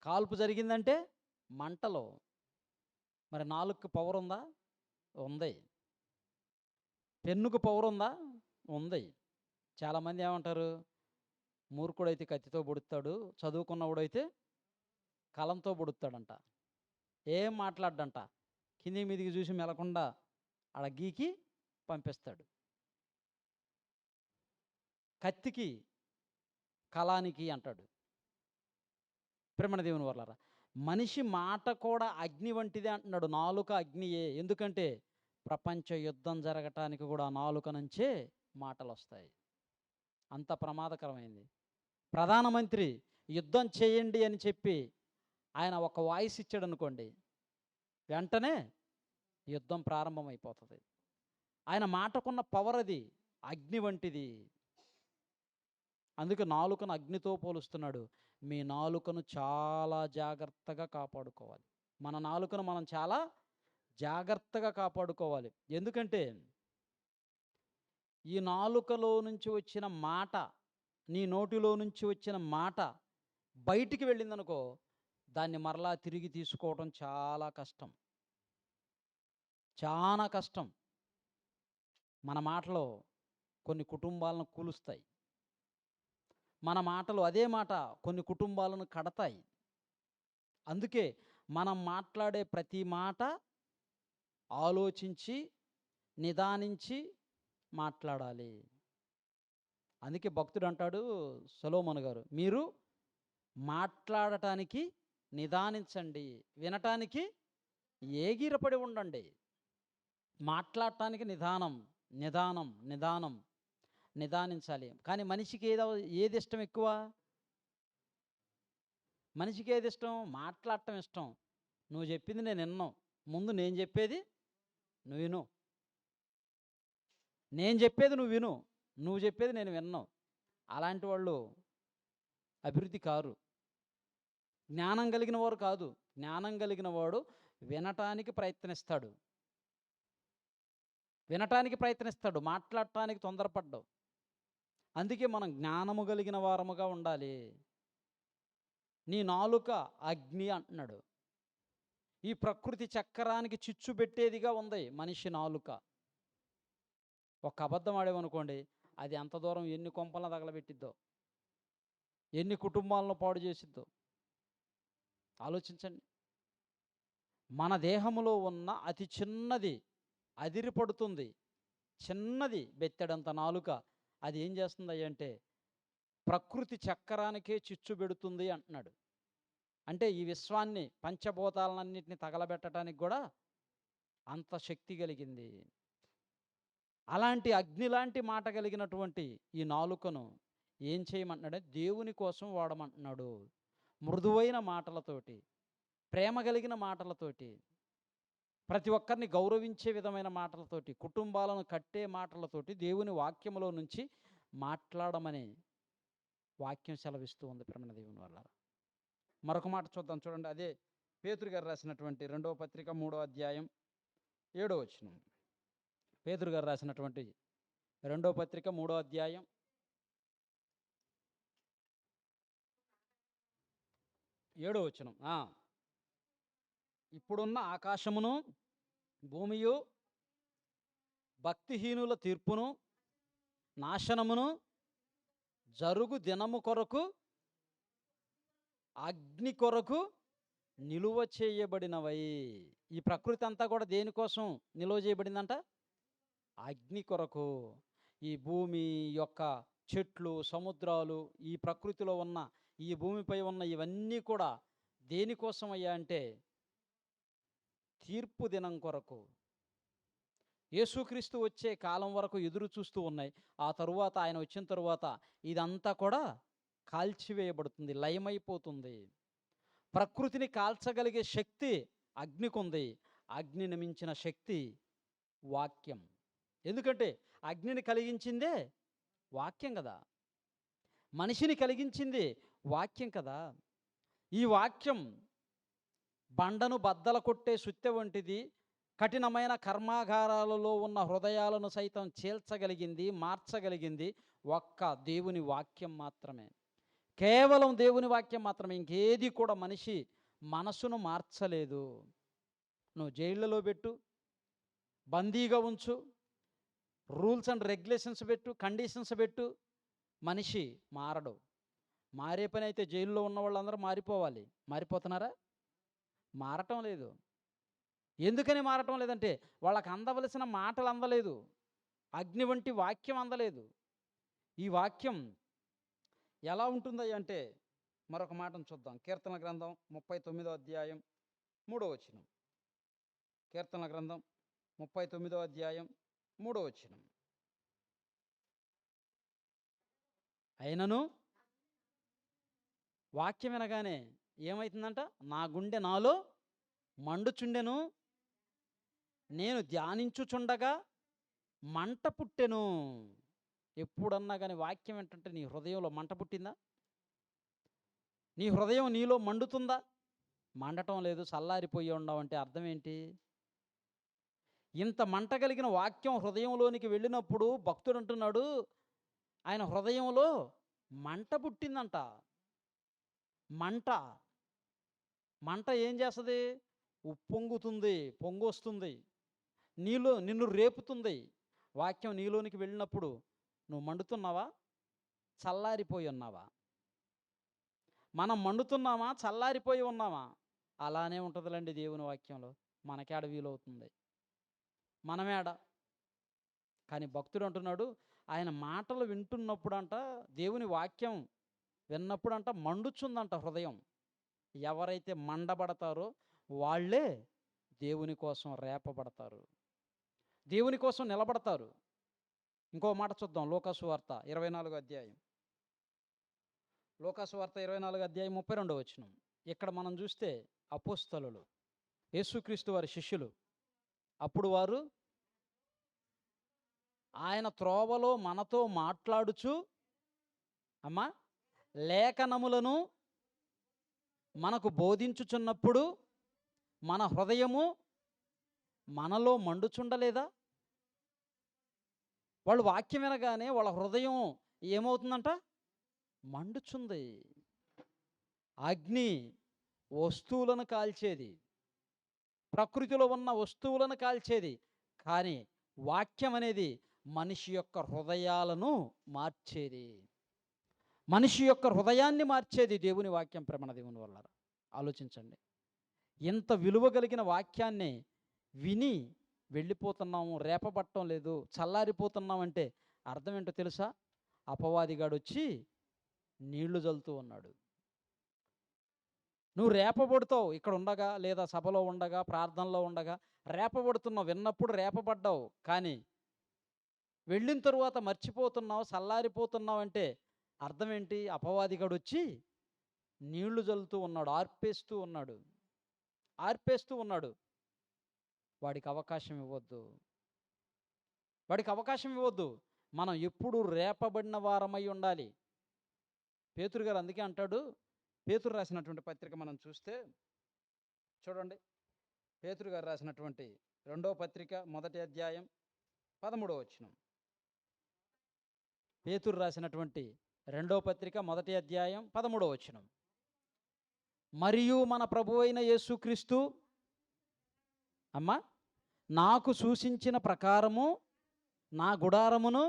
కాల్పు జరిగిందంటే మంటలో. మరి నాలుగుకి పవర్ ఉందా? ఉంది. పెన్నుకు పవర్ ఉందా? ఉంది. చాలామంది ఏమంటారు? మూర్ఖుడైతే కత్తితో పొడుస్తాడు, చదువుకున్నవాడైతే కలంతో పొడుస్తాడంట. ఏం మాట్లాడ్డంట, కింది మీదికి చూసి మెలకుండా ఆడ గీకి పంపిస్తాడు. కత్తికి కలానికి అంటాడు. ప్రేమణ దేవుని వల్లారా, మనిషి మాట కూడా అగ్ని వంటిదే అంటున్నాడు. నాలుక అగ్నియే. ఎందుకంటే ప్రపంచ యుద్ధం జరగటానికి కూడా నాలుక నుంచే మాటలు వస్తాయి. అంత ప్రమాదకరమైంది. ప్రధానమంత్రి యుద్ధం చేయండి అని చెప్పి ఆయన ఒక వాయిస్ ఇచ్చాడు అనుకోండి, వెంటనే యుద్ధం ప్రారంభమైపోతుంది. ఆయన మాటకున్న పవర్ అది, అగ్ని వంటిది. అందుకే నాలుకను అగ్నితో పోలుస్తున్నాడు. మీ నాలుకను చాలా జాగ్రత్తగా కాపాడుకోవాలి. మన నాలుకను మనం చాలా జాగ్రత్తగా కాపాడుకోవాలి. ఎందుకంటే ఈ నాలుకలో నుంచి వచ్చిన మాట, నీ నోటిలో నుంచి వచ్చిన మాట బయటికి వెళ్ళిందనుకో, దాన్ని మరలా తిరిగి తీసుకోవడం చాలా కష్టం, చాలా కష్టం. మన మాటలు కొన్ని కుటుంబాలను కూలుస్తాయి. మన మాటలు, అదే మాట కొన్ని కుటుంబాలను కడతాయి. అందుకే మనం మాట్లాడే ప్రతి మాట ఆలోచించి నిదానించి మాట్లాడాలి. అందుకే భక్తుడు అంటాడు, సొలొమోను గారు, మీరు మాట్లాడటానికి నిదానించండి, వినటానికి ఏగిరపడి ఉండండి. మాట్లాడటానికి నిదానం నిదానం నిదానం నిదానించాలి. కానీ మనిషికి ఏది ఇష్టం ఎక్కువ? మనిషికి ఏది ఇష్టం? మాట్లాడటం ఇష్టం. నువ్వు చెప్పింది నేను విన్నాను, ముందు నేను చెప్పేది నువ్వు విను, నేను చెప్పేది నువ్వు విను, నువ్వు చెప్పేది నేను విన్నాను. అలాంటి వాళ్ళు అభివృద్ధి కారు, జ్ఞానం కలిగిన వారు కాదు. జ్ఞానం కలిగిన వాడు వినటానికి ప్రయత్నిస్తాడు, వినటానికి ప్రయత్నిస్తాడు, మాట్లాడటానికి తొందరపడ్డావు. అందుకే మనం జ్ఞానము కలిగిన వారముగా ఉండాలి. నీ నాలుక అగ్ని అంటున్నాడు. ఈ ప్రకృతి చక్రానికి చిచ్చు పెట్టేదిగా ఉంది మనిషి నాలుక. ఒక అబద్ధం ఆడేమనుకోండి, అది ఎంత దూరం ఎన్ని కొంపలను తగలబెట్టిద్దో, ఎన్ని కుటుంబాలను పాడు చేసిద్దో ఆలోచించండి. మన దేహంలో ఉన్న అతి చిన్నది అదిరిపడుతుంది, చిన్నది బెత్తడంత నాలుక. అది ఏం చేస్తుంది అంటే ప్రకృతి చక్రానికే చిచ్చు పెడుతుంది అంటున్నాడు. అంటే ఈ విశ్వాన్ని, పంచభూతాలన్నింటినీ తగలబెట్టడానికి కూడా అంత శక్తి కలిగింది. అలాంటి అగ్ని లాంటి మాట కలిగినటువంటి ఈ నాలుకను ఏం చేయమంటున్నాడు? దేవుని కోసం వాడమంటున్నాడు. మృదువైన మాటలతోటి, ప్రేమ కలిగిన మాటలతోటి, ప్రతి ఒక్కరిని గౌరవించే విధమైన మాటలతోటి, కుటుంబాలను కట్టే మాటలతోటి దేవుని వాక్యములో నుంచి మాట్లాడమని వాక్యం సెలవిస్తూ ఉంది. ప్రేమ దేవుని వల్ల మరొక మాట చూద్దాం, చూడండి. అదే పేతురు గారు రాసినటువంటి 2వ పత్రిక 3వ అధ్యాయం 7వ వచనం. పేతురు గారు రాసినటువంటి 2వ పత్రిక 3వ అధ్యాయం 7వ వచనం. ఇప్పుడున్న ఆకాశమును భూమియు భక్తిహీనుల తీర్పును నాశనమును జరుగు దినము కొరకు అగ్ని కొరకు నిలువ చేయబడినవై. ఈ ప్రకృతి అంతా కూడా దేనికోసం నిలువ చేయబడిందంట? అగ్ని కొరకు. ఈ భూమి యొక్క చెట్లు, సముద్రాలు, ఈ ప్రకృతిలో ఉన్న, ఈ భూమిపై ఉన్న ఇవన్నీ కూడా దేనికోసం అయ్యా అంటే తీర్పు దినం కొరకు, యేసుక్రీస్తు వచ్చే కాలం వరకు ఎదురు చూస్తూ ఉన్నాయి. ఆ తరువాత ఆయన వచ్చిన తరువాత ఇదంతా కూడా కాల్చివేయబడుతుంది, లయమైపోతుంది. ప్రకృతిని కాల్చగలిగే శక్తి అగ్నికుంది. అగ్నిని మించిన శక్తి వాక్యం. ఎందుకంటే అగ్నిని కలిగించిందే వాక్యం కదా, మనిషిని కలిగించింది వాక్యం కదా. ఈ వాక్యం బండను బద్దల కొట్టే సుత్తె వంటిది. కఠినమైన కర్మాగారాలలో ఉన్న హృదయాలను సైతం చీల్చగలిగింది, మార్చగలిగింది ఒక్క దేవుని వాక్యం మాత్రమే. కేవలం దేవుని వాక్యం మాత్రమే. ఇంకేది కూడా మనిషి మనసును మార్చలేదు. నువ్వు జైళ్ళలో పెట్టు, బందీగా ఉంచు, రూల్స్ అండ్ రెగ్యులేషన్స్ పెట్టు, కండిషన్స్ పెట్టు, మనిషి మారడు. మారే పని అయితే జైల్లో ఉన్న వాళ్ళందరూ మారిపోవాలి. మారిపోతున్నారా? మారటం లేదు. ఎందుకని మారటం లేదంటే వాళ్ళకి అందవలసిన మాటలు అందలేదు, అగ్ని వంటి వాక్యం అందలేదు. ఈ వాక్యం ఎలా ఉంటుంది అంటే మరొక మాటను చూద్దాం. కీర్తన గ్రంథం 39వ అధ్యాయం 3వ వచనం. కీర్తన గ్రంథం 39వ అధ్యాయం 3వ వచనం. అయినను వాక్యం వినగానే ఏమవుతుందంట? నా గుండె నాలో మండుచుండెను, నేను ధ్యానించుచుండగా మంట పుట్టెను. ఎప్పుడన్నా కానీ వాక్యం ఏంటంటే నీ హృదయంలో మంట పుట్టిందా? నీ హృదయం నీలో మండుతుందా? మండటం లేదు, చల్లారిపోయి ఉండవంటే అర్థం ఏంటి? ఇంత మంట కలిగిన వాక్యం హృదయంలోనికి వెళ్ళినప్పుడు భక్తుడు అంటున్నాడు, ఆయన హృదయంలో మంట పుట్టిందంట. మంట ఏం చేస్తుంది? ఉప్పొంగుతుంది, పొంగొస్తుంది, నిన్ను రేపుతుంది. వాక్యం నీలోనికి వెళ్ళినప్పుడు నువ్వు మండుతున్నావా, చల్లారిపోయి ఉన్నావా? మనం మండుతున్నామా, చల్లారిపోయి ఉన్నామా? అలానే ఉంటుందిలేండి దేవుని వాక్యంలో. మనకేడ వీలవుతుంది, మనమేడ. కానీ భక్తుడు అంటున్నాడు, ఆయన మాటలు వింటున్నప్పుడంట, దేవుని వాక్యం విన్నప్పుడంట మండుచుందంట హృదయం. ఎవరైతే మండబడతారో వాళ్ళే దేవుని కోసం రేపబడతారు, దేవుని కోసం నిలబడతారు. ఇంకో మాట చూద్దాం. లోకాసు వార్త 24వ అధ్యాయం. లోకాసు వార్త 24వ అధ్యాయం 32వ వచనం. ఇక్కడ మనం చూస్తే అపోస్తలులు, యేసుక్రీస్తు వారి శిష్యులు, అప్పుడు వారు ఆయన త్రోవలో మనతో మాట్లాడుచు అమ్మా లేఖనములను మనకు బోధించుచున్నప్పుడు మన హృదయము మనలో మండుచుండలేదా? వాళ్ళు వాక్యం వినగానే వాళ్ళ హృదయం ఏమవుతుందంట? మండుచుంది. అగ్ని వస్తువులను కాల్చేది, ప్రకృతిలో ఉన్న వస్తువులను కాల్చేది. కానీ వాక్యం అనేది మనిషి యొక్క హృదయాలను మార్చేది, మనిషి యొక్క హృదయాన్ని మార్చేది దేవుని వాక్యం. ప్రేమణ దేవుని వల్ల ఆలోచించండి. ఇంత విలువ కలిగిన వాక్యాన్ని విని వెళ్ళిపోతున్నాము, రేపబట్టం లేదు, చల్లారిపోతున్నామంటే అర్థం ఏంటో తెలుసా? అపవాదిగాడు వచ్చి నీళ్లు జల్లుతూ ఉన్నాడు. నువ్వు రేపబడుతావు, ఇక్కడ ఉండగా లేదా సభలో ఉండగా ప్రార్థనలో ఉండగా రేపబడుతున్నావు. విన్నప్పుడు రేపబడ్డావు, కానీ వెళ్ళిన తరువాత మర్చిపోతున్నావు, చల్లారిపోతున్నావు అంటే అర్థం ఏంటి? అపవాదిగాడు వచ్చి నీళ్లు జల్లుతూ ఉన్నాడు, ఆర్పేస్తూ ఉన్నాడు. వాడికి అవకాశం ఇవ్వద్దు. మనం ఎప్పుడు రేపబడిన వారమై ఉండాలి. పేతురు గారు అందుకే అంటాడు, పేతురు రాసినటువంటి పత్రిక మనం చూస్తే చూడండి. పేతురు గారు రాసినటువంటి 2వ పత్రిక 1వ అధ్యాయం 13వ వచనం. పేతురు రాసినటువంటి 2వ పత్రిక 1వ అధ్యాయం 13వ వచనం. మరియు మన ప్రభువైన యేసుక్రీస్తు నాకు సూచించిన ప్రకారము నా గుడారమును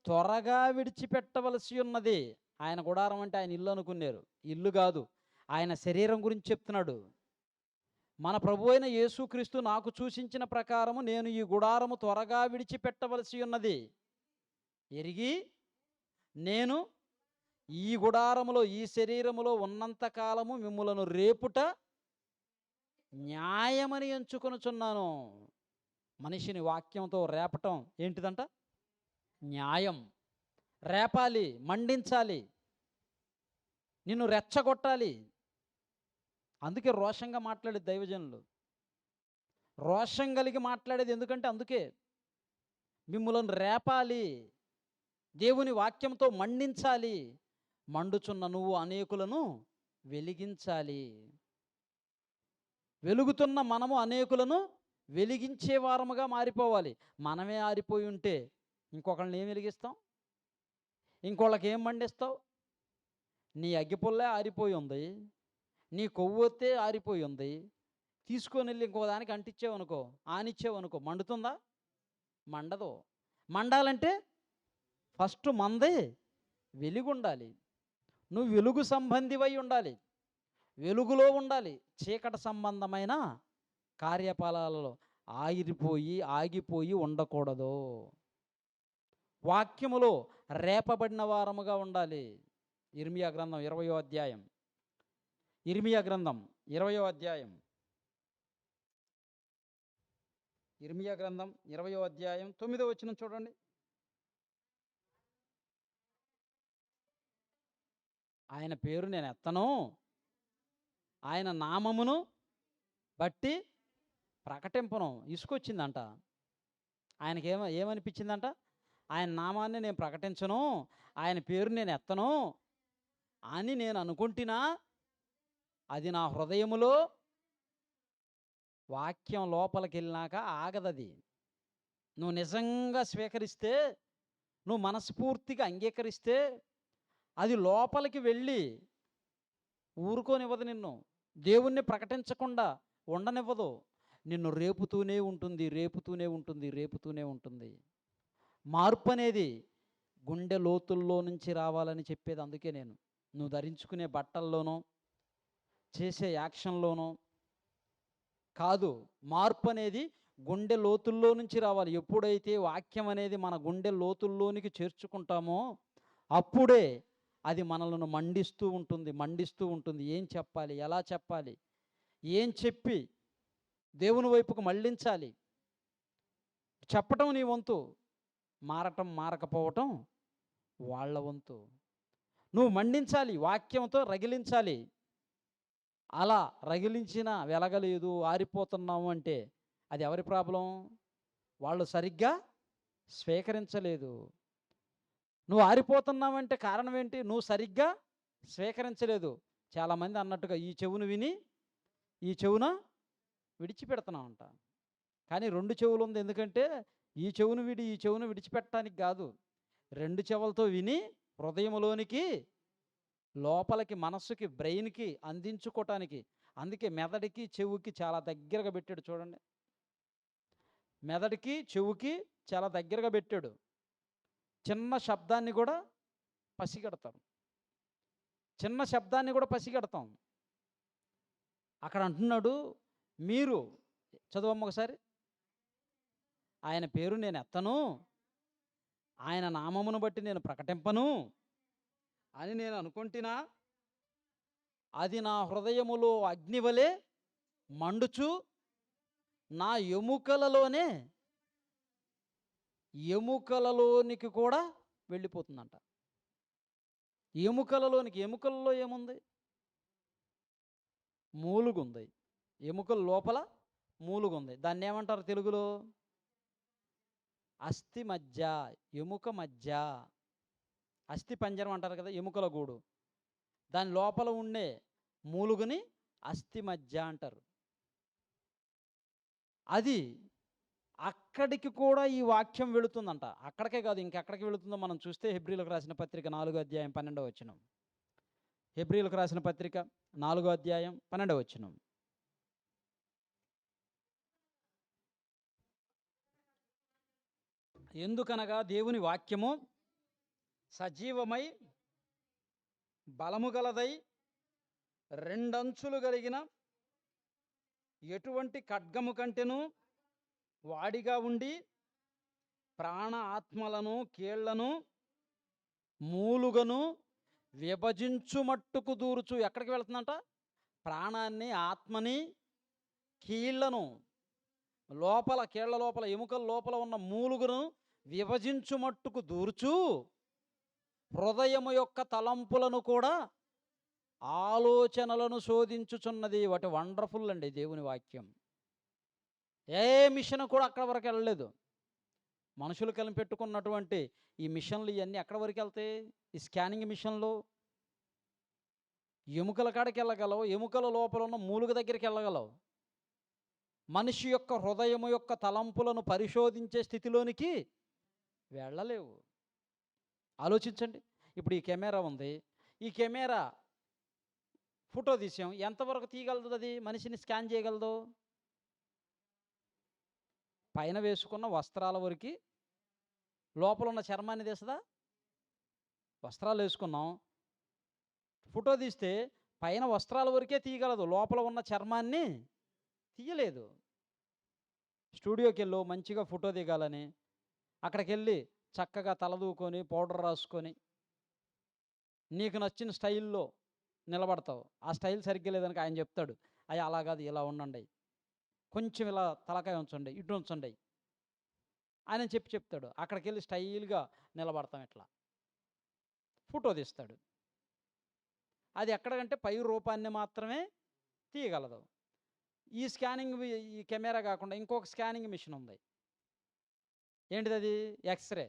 త్వరగా విడిచిపెట్టవలసి ఉన్నది. ఆయన గుడారం అంటే ఆయన ఇల్లు అనుకున్నారు, ఇల్లు కాదు, ఆయన శరీరం గురించి చెప్తున్నాడు. మన ప్రభువైన యేసుక్రీస్తు నాకు సూచించిన ప్రకారము నేను ఈ గుడారము త్వరగా విడిచిపెట్టవలసి ఉన్నది. ఎరిగి నేను ఈ గుడారములో ఈ శరీరములో ఉన్నంత కాలము మిమ్ములను రేపుట న్యాయమని ఎంచుకొనుచున్నాను. మనిషిని వాక్యంతో రేపటం ఏంటిదంట? న్యాయం. రేపాలి, మండించాలి, నిన్ను రెచ్చగొట్టాలి. అందుకే రోషంగా మాట్లాడేది దైవజనులు. రోషం కలిగి మాట్లాడేది ఎందుకంటే అందుకే మిమ్ములను రేపాలి, దేవుని వాక్యంతో మండించాలి, మండుచున్న నువ్వు అనేకులను వెలిగించాలి. వెలుగుతున్న మనము అనేకులను వెలిగించే వారముగా మారిపోవాలి. మనమే ఆరిపోయి ఉంటే ఇంకొకళ్ళని ఏం వెలిగిస్తాం? ఇంకోళ్ళకి ఏం మండిస్తావు? నీ అగ్గిపుల్లే ఆరిపోయి ఉంది, నీ కొవ్వొత్తే ఆరిపోయి ఉంది. తీసుకొని వెళ్ళి ఇంకో దానికి అంటించావనుకో, ఆనిచ్చావనుకో, మండుతుందా? మండదు. మండాలంటే ఫస్ట్ మందే వెలుగు ఉండాలి. నువ్వు వెలుగు సంబంధివై ఉండాలి, వెలుగులో ఉండాలి. చీకటి సంబంధమైన కార్యపాలలో ఆగిపోయి ఉండకూడదు. వాక్యములో రేపబడిన వారముగా ఉండాలి. ఇర్మియా గ్రంథం 20వ అధ్యాయం, ఇర్మియా గ్రంథం 20వ అధ్యాయం, ఇర్మియా గ్రంథం 20వ అధ్యాయం 9వ వచనం చూడండి. ఆయన పేరు నేను ఎత్తను, ఆయన నామమును బట్టి ప్రకటింపను. ఇసుకొచ్చిందంట ఆయనకి. ఏమనిపించిందంట? ఆయన నామాన్ని నేను ప్రకటించను, ఆయన పేరు నేను ఎత్తను అని నేను అనుకుంటున్నా. అది నా హృదయములో వాక్యం లోపలికి వెళ్ళినాక ఆగదది. నువ్వు నిజంగా స్వీకరిస్తే, నువ్వు మనస్ఫూర్తిగా అంగీకరిస్తే అది లోపలికి వెళ్ళి ఊరుకోనివ్వదు. నిన్ను దేవుణ్ణి ప్రకటించకుండా ఉండనివ్వదు. నిన్ను రేపుతూనే ఉంటుంది, రేపుతూనే ఉంటుంది, రేపుతూనే ఉంటుంది. మార్పు అనేది గుండె లోతుల్లో నుంచి రావాలని చెప్పేది అందుకే నేను. నువ్వు ధరించుకునే బట్టల్లోనో చేసే యాక్షన్లోనో కాదు. మార్పు అనేది గుండె లోతుల్లో నుంచి రావాలి. ఎప్పుడైతే వాక్యం అనేది మన గుండె లోతుల్లోనికి చేర్చుకుంటామో అప్పుడే అది మనలను మండిస్తూ ఉంటుంది. ఏం చెప్పాలి, ఎలా చెప్పాలి, ఏం చెప్పి దేవుని వైపుకు మళ్ళించాలి. చెప్పటం నీ వంతు, మారటం మారకపోవటం వాళ్ళ వంతు. నువ్వు మండించాలి, వాక్యంతో రగిలించాలి. అలా రగిలించినా వెలగలేదు, ఆరిపోతున్నాము అంటే అది ఎవరి ప్రాబ్లం? వాళ్ళు సరిగ్గా స్వీకరించలేదు. నువ్వు ఆరిపోతున్నావంటే కారణం ఏంటి? నువ్వు సరిగ్గా స్వీకరించలేదు. చాలామంది అన్నట్టుగా ఈ చెవును విని ఈ చెవున విడిచిపెడుతున్నావంట. కానీ రెండు చెవులు ఉంది. ఎందుకంటే ఈ చెవును విడి ఈ చెవును విడిచిపెట్టడానికి కాదు, రెండు చెవులతో విని హృదయంలోనికి లోపలికి మనస్సుకి బ్రెయిన్కి అందించుకోవటానికి. అందుకే మెదడుకి చెవుకి చాలా దగ్గరగా పెట్టాడు. చూడండి, మెదడుకి చెవుకి చాలా దగ్గరగా పెట్టాడు. చిన్న శబ్దాన్ని కూడా పసిగడతాం, చిన్న శబ్దాన్ని కూడా పసిగడతాం. అక్కడ అంటున్నాడు, మీరు చదవమ్మ ఒకసారి. ఆయన పేరు నేను ఎత్తను, ఆయన నామమును బట్టి నేను ప్రకటింపను అని నేను అనుకుంటున్నా. అది నా హృదయములో అగ్నివలే మండుచు నా ఎముకలలోనికి కూడా వెళ్ళిపోతుందంట. ఎముకలలో ఏముంది? మూలుగుంది. ఎముకల లోపల మూలుగుంది. దాన్ని ఏమంటారు తెలుగులో? అస్థి మధ్య, ఎముక మధ్య. అస్థి పంజరం అంటారు కదా, ఎముకల గూడు. దాని లోపల ఉండే మూలుగుని అస్థి మధ్య అంటారు. అది అక్కడికి కూడా ఈ వాక్యం వెళుతుందంట. అక్కడికే కాదు, ఇంకెక్కడికి వెళుతుందో మనం చూస్తే హెబ్రీలకు రాసిన పత్రిక 4వ అధ్యాయం 12వ వచనం. హెబ్రీలకు రాసిన పత్రిక 4వ అధ్యాయం 12వ వచనం. ఎందుకనగా దేవుని వాక్యము సజీవమై బలము గలదై రెండంచులు కలిగిన ఎటువంటి ఖడ్గము కంటెను వాడిగా ఉండి ప్రాణ ఆత్మలను కీళ్లను మూలుగను విభజించు మట్టుకు దూరుచు. ఎక్కడికి వెళుతుందంట? ప్రాణాన్ని, ఆత్మని, కీళ్లను లోపల, కీళ్ల లోపల, ఎముకల లోపల ఉన్న మూలుగును విభజించు మట్టుకు దూర్చు, హృదయము యొక్క తలంపులను కూడా ఆలోచనలను శోధించుచున్నది. వాటి వండర్ఫుల్ అండి దేవుని వాక్యం. ఏ మిషన్ కూడా అక్కడ వరకు వెళ్ళలేదు. మనుషులు కనిపెట్టుకున్నటువంటి ఈ మిషన్లు ఇవన్నీ ఎక్కడి వరకు వెళ్తాయి? ఈ స్కానింగ్ మిషన్లు ఎముకల కాడికి వెళ్ళగలవు, ఎముకల లోపల ఉన్న మూలుగ దగ్గరికి వెళ్ళగలవు. మనిషి యొక్క హృదయము యొక్క తలంపులను పరిశోధించే స్థితిలోనికి వెళ్ళలేవు. ఆలోచించండి. ఇప్పుడు ఈ కెమెరా ఉంది, ఈ కెమెరా ఫోటో తీసాం, ఎంతవరకు తీయగలదు? అది మనిషిని స్కాన్ చేయగలదు? పైన వేసుకున్న వస్త్రాల వరకు, లోపల ఉన్న చర్మాన్ని తీస్తుందా? వస్త్రాలు వేసుకున్నాం, ఫోటో తీస్తే పైన వస్త్రాల వరకే తీయగలదు, లోపల ఉన్న చర్మాన్ని తీయలేదు. స్టూడియోకి వెళ్ళు మంచిగా ఫోటో దిగాలని, అక్కడికి వెళ్ళి చక్కగా తలదూకొని పౌడర్ రాసుకొని నీకు నచ్చిన స్టైల్లో నిలబడతావు. ఆ స్టైల్ సరిగ్గా లేదని ఆయన చెప్తాడు, అయ్యా అలా కాదు, ఇలా ఉండండి, కొంచెం ఇలా తలకాయ ఉంచండి, ఇటు ఉంచండి ఆయన చెప్తాడు. అక్కడికి వెళ్ళి స్టైల్గా నిలబడతాం, ఇట్లా ఫోటో తీస్తాడు. అది ఎక్కడికంటే పై రూపాన్ని మాత్రమే తీయగలదు. ఈ స్కానింగ్, ఈ కెమెరా కాకుండా ఇంకొక స్కానింగ్ మిషన్ ఉంది. ఏంటిది అది? ఎక్స్రే.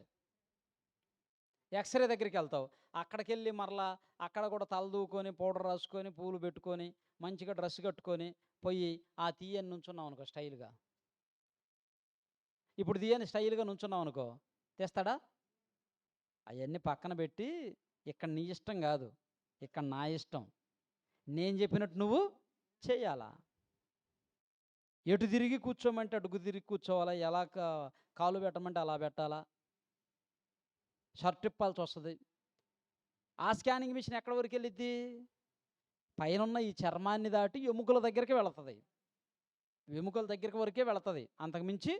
ఎక్స్రే దగ్గరికి వెళ్తావు, అక్కడికి వెళ్ళి మరలా అక్కడ కూడా తలదూకొని పౌడర్ రాసుకొని పూలు పెట్టుకొని మంచిగా డ్రెస్ కట్టుకొని పోయి ఆ తీయని నుంచున్నావు అనుకో స్టైల్గా. ఇప్పుడు తీయని స్టైల్గా నుంచున్నావు అనుకో, తెస్తాడా? అవన్నీ పక్కన పెట్టి, ఇక్కడ నీ ఇష్టం కాదు, ఇక్కడ నా ఇష్టం, నేను చెప్పినట్టు నువ్వు చేయాలా. ఎటు తిరిగి కూర్చోమంటే అడుగు తిరిగి కూర్చోవాలా, ఎలా కాలు పెట్టమంటే అలా పెట్టాలా, షర్ట్ ఇప్పాల్సి వస్తుంది. ఆ స్కానింగ్ మిషన్ ఎక్కడి వరకు వెళ్ళిద్ది? పైన ఈ చర్మాన్ని దాటి ఎముకల దగ్గరికి వెళుతుంది, ఎముకల దగ్గరికి వరకే వెళుతుంది, అంతకుమించి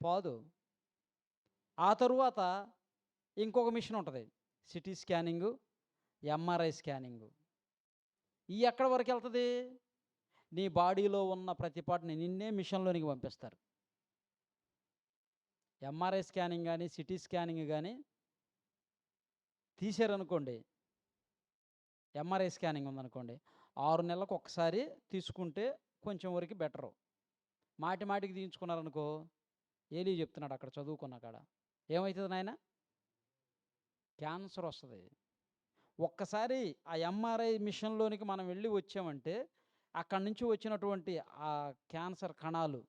పోదు. ఆ తరువాత ఇంకొక మిషన్ ఉంటుంది, సిటీ స్కానింగు, ఎంఆర్ఐ స్కానింగు. ఈ ఎక్కడి వరకు వెళ్తుంది? నీ బాడీలో ఉన్న ప్రతి పార్ట్ని నిన్నే మిషన్లోనికి పంపిస్తారు. ఎంఆర్ఐ స్కానింగ్ కానీ సిటీ స్కానింగ్ కానీ తీసారనుకోండి, ఎంఆర్ఐ స్కానింగ్ ఉందనుకోండి, 6 నెలలకు ఒకసారి తీసుకుంటే కొంచెం వరకు బెటరు. మాటి మాటికి తీయించుకున్నారనుకో, ఏలీ చెప్తున్నాడు అక్కడ చదువుకున్న కాడ, ఏమవుతుంది నాయన? క్యాన్సర్ వస్తుంది. ఒక్కసారి ఆ ఎంఆర్ఐ మిషన్లోనికి మనం వెళ్ళి వచ్చామంటే అక్కడి నుంచి వచ్చినటువంటి ఆ క్యాన్సర్ కణాలు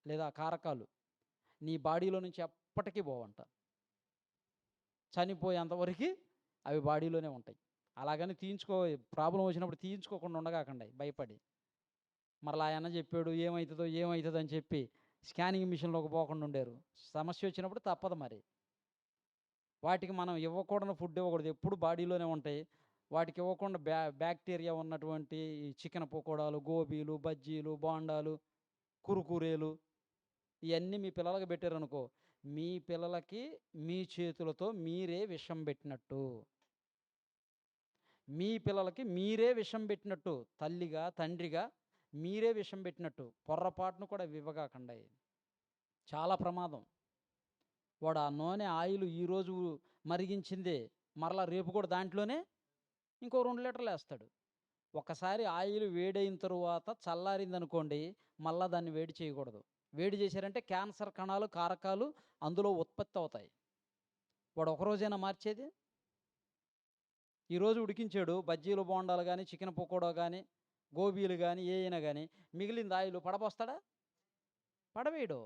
లేదా కారకాలు నీ బాడీలో నుంచి ఎప్పటికీ పోవంట, చనిపోయేంతవరకు అవి బాడీలోనే ఉంటాయి. అలాగని ప్రాబ్లం వచ్చినప్పుడు తీయించుకోకుండా ఉండగాకండి భయపడి. మరలా ఆయన చెప్పాడు ఏమవుతుందో అని చెప్పి స్కానింగ్ మిషన్లోకి పోకుండా ఉండారు. సమస్య వచ్చినప్పుడు తప్పదు మరి. వాటికి మనం ఇవ్వకూడని ఫుడ్ ఇవ్వకూడదు, ఎప్పుడు బాడీలోనే ఉంటాయి. వాటికి ఇవ్వకుండా బ్యాక్టీరియా ఉన్నటువంటి చికెన్ పకోడాలు, గోబీలు, బజ్జీలు, బోండాలు, కురుకురేలు ఇవన్నీ మీ పిల్లలకి పెట్టారనుకో, మీ పిల్లలకి మీ చేతులతో మీరే విషం పెట్టినట్టు. మీ పిల్లలకి మీరే విషం పెట్టినట్టు, తల్లిగా తండ్రిగా మీరే విషం పెట్టినట్టు. పొర్రపాటును కూడా ఇవ్వగాకండి, చాలా ప్రమాదం. వాడు ఆ నూనె ఆయిల్ ఈరోజు మరిగించిందే మరలా రేపు కూడా దాంట్లోనే ఇంకో 2 లీటర్లు వేస్తాడు. ఒకసారి ఆయిల్ వేడైన తరువాత చల్లారిందనుకోండి, మళ్ళీ దాన్ని వేడి చేయకూడదు. వేడి చేశారంటే క్యాన్సర్ కణాలు, కారకాలు అందులో ఉత్పత్తి అవుతాయి. వాడు ఒకరోజైనా మార్చేది? ఈరోజు ఉడికించాడు బజ్జీలు, బోండాలు కానీ, చికెన్ పకోడా కానీ, గోబీలు కానీ, ఏ అయినా కానీ, మిగిలింది ఆయిల్ పడబోస్తాడా? పడవేయడు.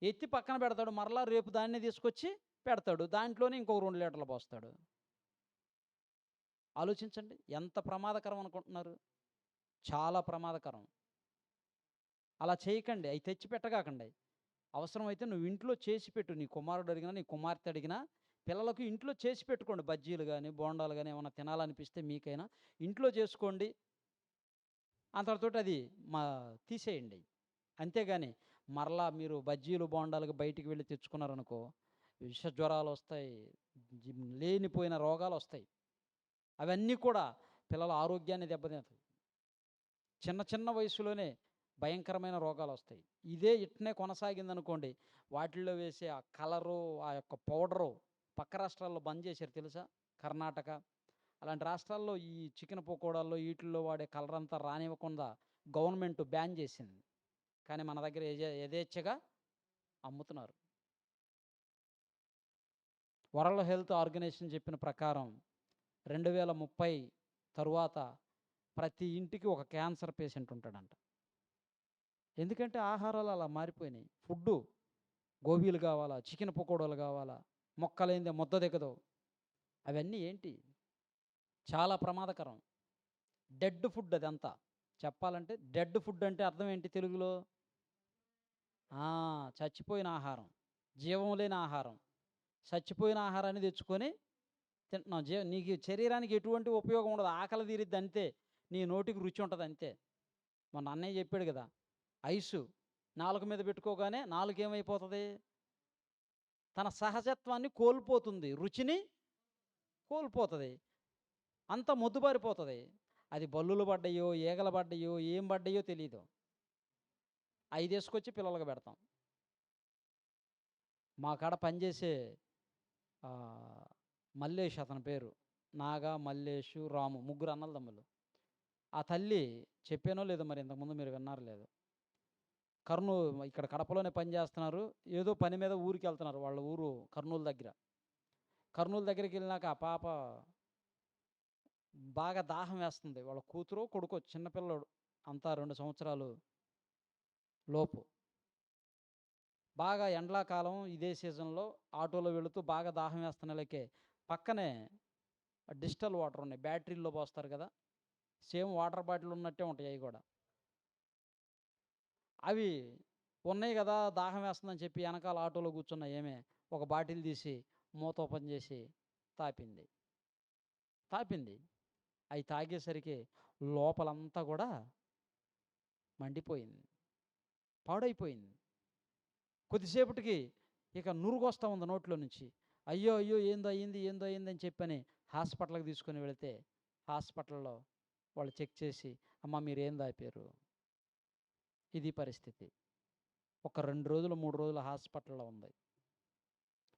ఎత్తి పక్కన పెడతాడు, మరలా రేపు దాన్ని తీసుకొచ్చి పెడతాడు, దాంట్లోనే ఇంకో 2 లీటర్లు పోస్తాడు. ఆలోచించండి, ఎంత ప్రమాదకరం అనుకుంటున్నారు? చాలా ప్రమాదకరం. అలా చేయకండి, అవి తెచ్చి పెట్టగాకండి. అవసరమైతే నువ్వు ఇంట్లో చేసి పెట్టు. నీ కుమారుడు అడిగినా, నీ కుమార్తె అడిగినా పిల్లలకు ఇంట్లో చేసి పెట్టుకోండి. బజ్జీలు కానీ, బోండాలు కానీ ఏమైనా తినాలనిపిస్తే మీకైనా ఇంట్లో చేసుకోండి. అంతటితోటి అది తీసేయండి. అంతేగాని మరలా మీరు బజ్జీలు, బోండాలకు బయటికి వెళ్ళి తెచ్చుకున్నారనుకో, విష జ్వరాలు వస్తాయి, లేనిపోయిన రోగాలు వస్తాయి. అవన్నీ కూడా పిల్లల ఆరోగ్యాన్ని దెబ్బతింటాయి. చిన్న చిన్న వయసులోనే భయంకరమైన రోగాలు వస్తాయి. ఇదే ఇట్నే కొనసాగిందనుకోండి, వాటిల్లో వేసే ఆ కలరు, ఆ యొక్క పౌడరు పక్క రాష్ట్రాల్లో బంద్ చేశారు తెలుసా? కర్ణాటక అలాంటి రాష్ట్రాల్లో ఈ చికెన్ పకోడాల్లో వీటిల్లో వాడే కలర్ అంతా రానివ్వకుండా గవర్నమెంట్ బ్యాన్ చేసింది. కానీ మన దగ్గర యథేచ్ఛగా అమ్ముతున్నారు. వరల్డ్ హెల్త్ ఆర్గనైజేషన్ చెప్పిన ప్రకారం 2030 తరువాత ప్రతి ఇంటికి ఒక క్యాన్సర్ పేషెంట్ ఉంటాడంట. ఎందుకంటే ఆహారాలు అలా మారిపోయినాయి. ఫుడ్డు గోబీలు కావాలా, చికెన్ పకోడాలు కావాలా, మొక్కలేందే ముద్ద దిగదు. అవన్నీ ఏంటి? చాలా ప్రమాదకరం. డెడ్ ఫుడ్ అదంతా. చెప్పాలంటే డెడ్ ఫుడ్ అంటే అర్థం ఏంటి తెలుగులో? చచ్చిపోయిన ఆహారం, జీవం లేని ఆహారం. చచ్చిపోయిన ఆహారాన్ని తెచ్చుకొని తింటున్నాం. నీకు శరీరానికి ఎటువంటి ఉపయోగం ఉండదు, ఆకలి తీరిద్ది అంతే, నీ నోటికి రుచి ఉంటుంది అంతే. మొన్న అన్నయ్య చెప్పాడు కదా, ఐసు నాలుక మీద పెట్టుకోగానే నాలుక ఏమైపోతుంది? తన సహజత్వాన్ని కోల్పోతుంది, రుచిని కోల్పోతుంది, అంత మొద్దుబారిపోతుంది. అది బల్లులు పడ్డాయో, ఈగలు పడ్డాయో, ఏం పడ్డాయో తెలీదు. 5 వేసుకొచ్చి పిల్లలకు పెడతాం. మా కాడ పనిచేసే మల్లేష్, అతని పేరు నాగా, మల్లేషు, రాము, ముగ్గురు అన్నలదమ్ములు. ఆ తల్లి చెప్పానో లేదో మరి, ఇంతకుముందు మీరు విన్నారు లేదు, కర్నూలు ఇక్కడ కడపలోనే పని చేస్తున్నారు. ఏదో పని మీద ఊరికి వెళ్తున్నారు. వాళ్ళ ఊరు కర్నూలు దగ్గర. కర్నూలు దగ్గరికి వెళ్ళినాక ఆ పాప బాగా దాహం వేస్తుంది. వాళ్ళ కూతురు కొడుకు చిన్నపిల్లడు, అంతా 2 సంవత్సరాలు లోపు. బాగా ఎండాకాలం ఇదే సీజన్లో ఆటోలో వెళుతూ బాగా దాహం వేస్తున్నలకే పక్కనే డిజిటల్ వాటర్ ఉన్నాయి, బ్యాటరీల్లో పోస్తారు కదా, సేమ్ వాటర్ బాటిల్ ఉన్నట్టే ఉంటాయి అవి కూడా. అవి ఉన్నాయి కదా, దాహం వేస్తుందని చెప్పి వెనకాల ఆటోలో కూర్చున్న ఏమే ఒక బాటిల్ తీసి మూత ఓపెన్ చేసి తాపింది. అవి తాగేసరికి లోపలంతా కూడా మండిపోయింది, పాడైపోయింది. కొద్దిసేపటికి ఇక నురుగొస్తూ ఉంది నోట్లో నుంచి. అయ్యో ఏందో అయింది అని చెప్పని హాస్పిటల్కి తీసుకొని వెళితే హాస్పిటల్లో వాళ్ళు చెక్ చేసి, అమ్మ మీరు ఏం తాపారు? ఇది పరిస్థితి. ఒక 2 రోజులు 3 రోజులు హాస్పిటల్లో ఉంది.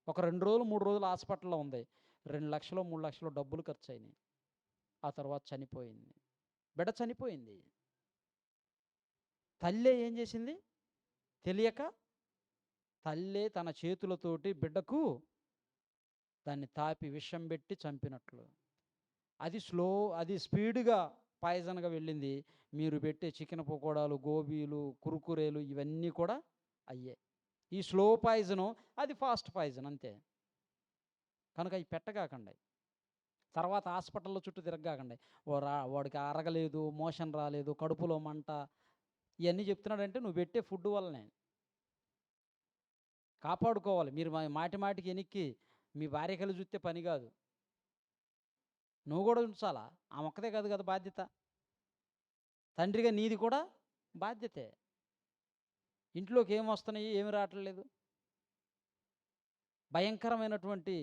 2 రోజులు 3 రోజులు హాస్పిటల్లో ఉంది. 2 లక్షలు 3 లక్షలు డబ్బులు ఖర్చు అయినాయి. ఆ తర్వాత చనిపోయింది. బిడ్డ చనిపోయింది. తల్లే ఏం చేసింది తెలియక, తల్లే తన చేతులతోటి బిడ్డకు దాన్ని తాపి విషం పెట్టి చంపినట్లు. అది స్పీడ్గా పాయిజన్గా వెళ్ళింది. మీరు పెట్టే చికెన్ పకోడాలు, గోబీలు, కురుకురేలు ఇవన్నీ కూడా అయ్యే. ఈ స్లో పాయిజను, అది ఫాస్ట్ పాయిజన్ అంతే. కనుక అవి పెట్టగాకండి. తర్వాత హాస్పిటల్లో చుట్టూ తిరగగాకండి. వాడికి అరగలేదు, మోషన్ రాలేదు, కడుపులో మంట, ఇవన్నీ చెప్తున్నాడంటే నువ్వు పెట్టే ఫుడ్ వల్లనే. కాపాడుకోవాలి. మీరు మాటికి ఎనిక్కి మీ భార్య కలిసి చూస్తే పని కాదు, నువ్వు కూడా ఉంచాలా. ఆ మొక్కదే కాదు కదా బాధ్యత. తండ్రిగా నీది కూడా బాధ్యతే. ఇంట్లోకి ఏమి వస్తున్నాయి, ఏమి రావట్లేదు. భయంకరమైనటువంటి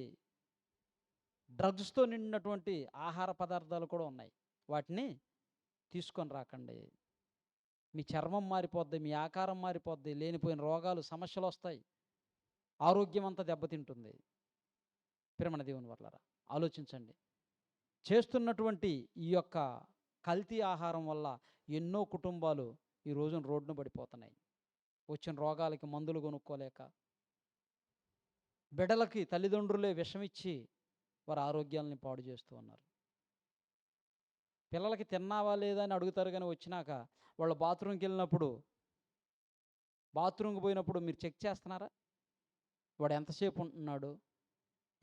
డ్రగ్స్తో నిండినటువంటి ఆహార పదార్థాలు కూడా ఉన్నాయి. వాటిని తీసుకొని రాకండి. మీ చర్మం మారిపోద్ది, మీ ఆకారం మారిపోద్ది, లేనిపోయిన రోగాలు, సమస్యలు వస్తాయి, ఆరోగ్యం అంతా దెబ్బతింటుంది. ప్రియమైన దేవుని వర్లారా, ఆలోచించండి. చేస్తున్నటువంటి ఈ యొక్క కల్తీ ఆహారం వల్ల ఎన్నో కుటుంబాలు ఈ రోజున రోడ్డున పడిపోతున్నాయి. వచ్చిన రోగాలకి మందులు కొనుక్కోలేక, బిడ్డలకి తల్లిదండ్రులే విషమిచ్చి వారి ఆరోగ్యాలని పాడు చేస్తూ ఉన్నారు. పిల్లలకి తిన్నావా లేదా అని అడుగుతారు, కానీ వచ్చినాక వాళ్ళు బాత్రూమ్కి వెళ్ళినప్పుడు, బాత్రూమ్కి పోయినప్పుడు మీరు చెక్ చేస్తున్నారా? వాడు ఎంతసేపు ఉంటున్నాడు,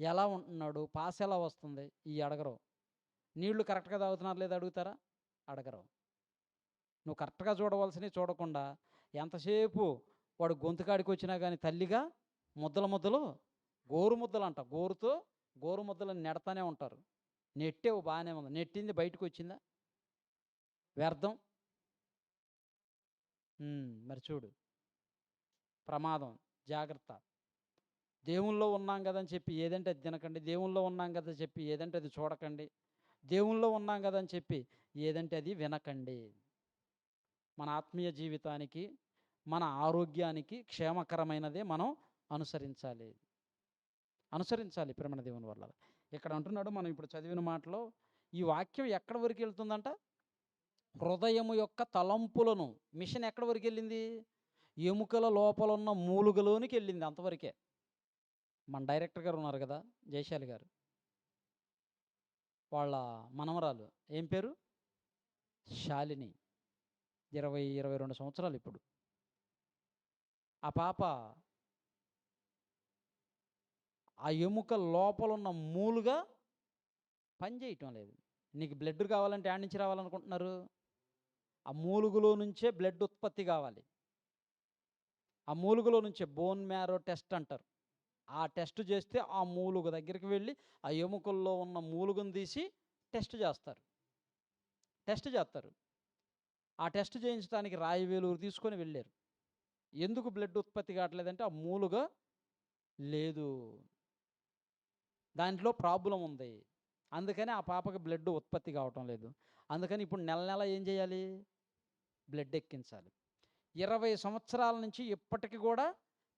ఎలా ఉంటున్నాడు, పాస్ ఎలా వస్తుంది, ఈ అడగరు. నీళ్లు కరెక్ట్గా తాగుతున్నారు లేదా అడుగుతారా? అడగరు. నువ్వు కరెక్ట్గా చూడవలసినవి చూడకుండా ఎంతసేపు వాడు గొంతుకాడికి వచ్చినా కానీ తల్లిగా ముద్దలు గోరు ముద్దలు అంట, గోరు ముద్దలను నెడతానే ఉంటారు. నెట్టేవు బాగానే ఉంది, నెట్టింది బయటకు వచ్చిందా? వ్యర్థం. మరి చూడు, ప్రమాదం, జాగ్రత్త. దేవుల్లో ఉన్నాం కదని చెప్పి ఏదంటే అది తినకండి, దేవుల్లో ఉన్నాం కదా చెప్పి ఏదంటే అది చూడకండి, దేవుల్లో ఉన్నాం కదని చెప్పి ఏదంటే అది వినకండి. మన ఆత్మీయ జీవితానికి, మన ఆరోగ్యానికి క్షేమకరమైనదే మనం అనుసరించాలి. ప్రేమ దేవుని వల్ల. ఇక్కడ అంటున్నాడు, మనం ఇప్పుడు చదివిన మాటలో ఈ వాక్యం ఎక్కడి వరకు వెళ్తుందంట? హృదయము యొక్క తలంపులను. మిషన్ ఎక్కడి వరకు వెళ్ళింది? ఎముకల లోపల ఉన్న మూలుగలోనికి వెళ్ళింది, అంతవరకే. మన డైరెక్టర్ గారు ఉన్నారు కదా, జయశాలి గారు, వాళ్ళ మనమరాలు ఏం పేరు? శాలిని. 22 సంవత్సరాలు ఇప్పుడు. ఆ పాప ఆ ఎముక లోపల ఉన్న మూలుగా పని చేయటం లేదు. నీకు బ్లడ్ కావాలంటే యాడ్ నుంచి రావాలనుకుంటున్నారు? ఆ మూలుగులో నుంచే బ్లడ్ ఉత్పత్తి కావాలి. ఆ మూలుగులో నుంచే బోన్ మ్యారో టెస్ట్ అంటారు. ఆ టెస్ట్ చేస్తే ఆ మూలుగు దగ్గరికి వెళ్ళి ఆ ఎముకల్లో ఉన్న మూలుగును తీసి టెస్ట్ చేస్తారు. ఆ టెస్ట్ చేయించడానికి రాయవేలూరు తీసుకొని వెళ్ళారు. ఎందుకు బ్లడ్ ఉత్పత్తి కావట్లేదంటే ఆ మూలుగ లేదు, దాంట్లో ప్రాబ్లం ఉంది. అందుకని ఆ పాపకి బ్లడ్ ఉత్పత్తి కావటం లేదు. అందుకని ఇప్పుడు నెల ఏం చేయాలి? బ్లడ్ ఎక్కించాలి. 20 సంవత్సరాల నుంచి ఇప్పటికి కూడా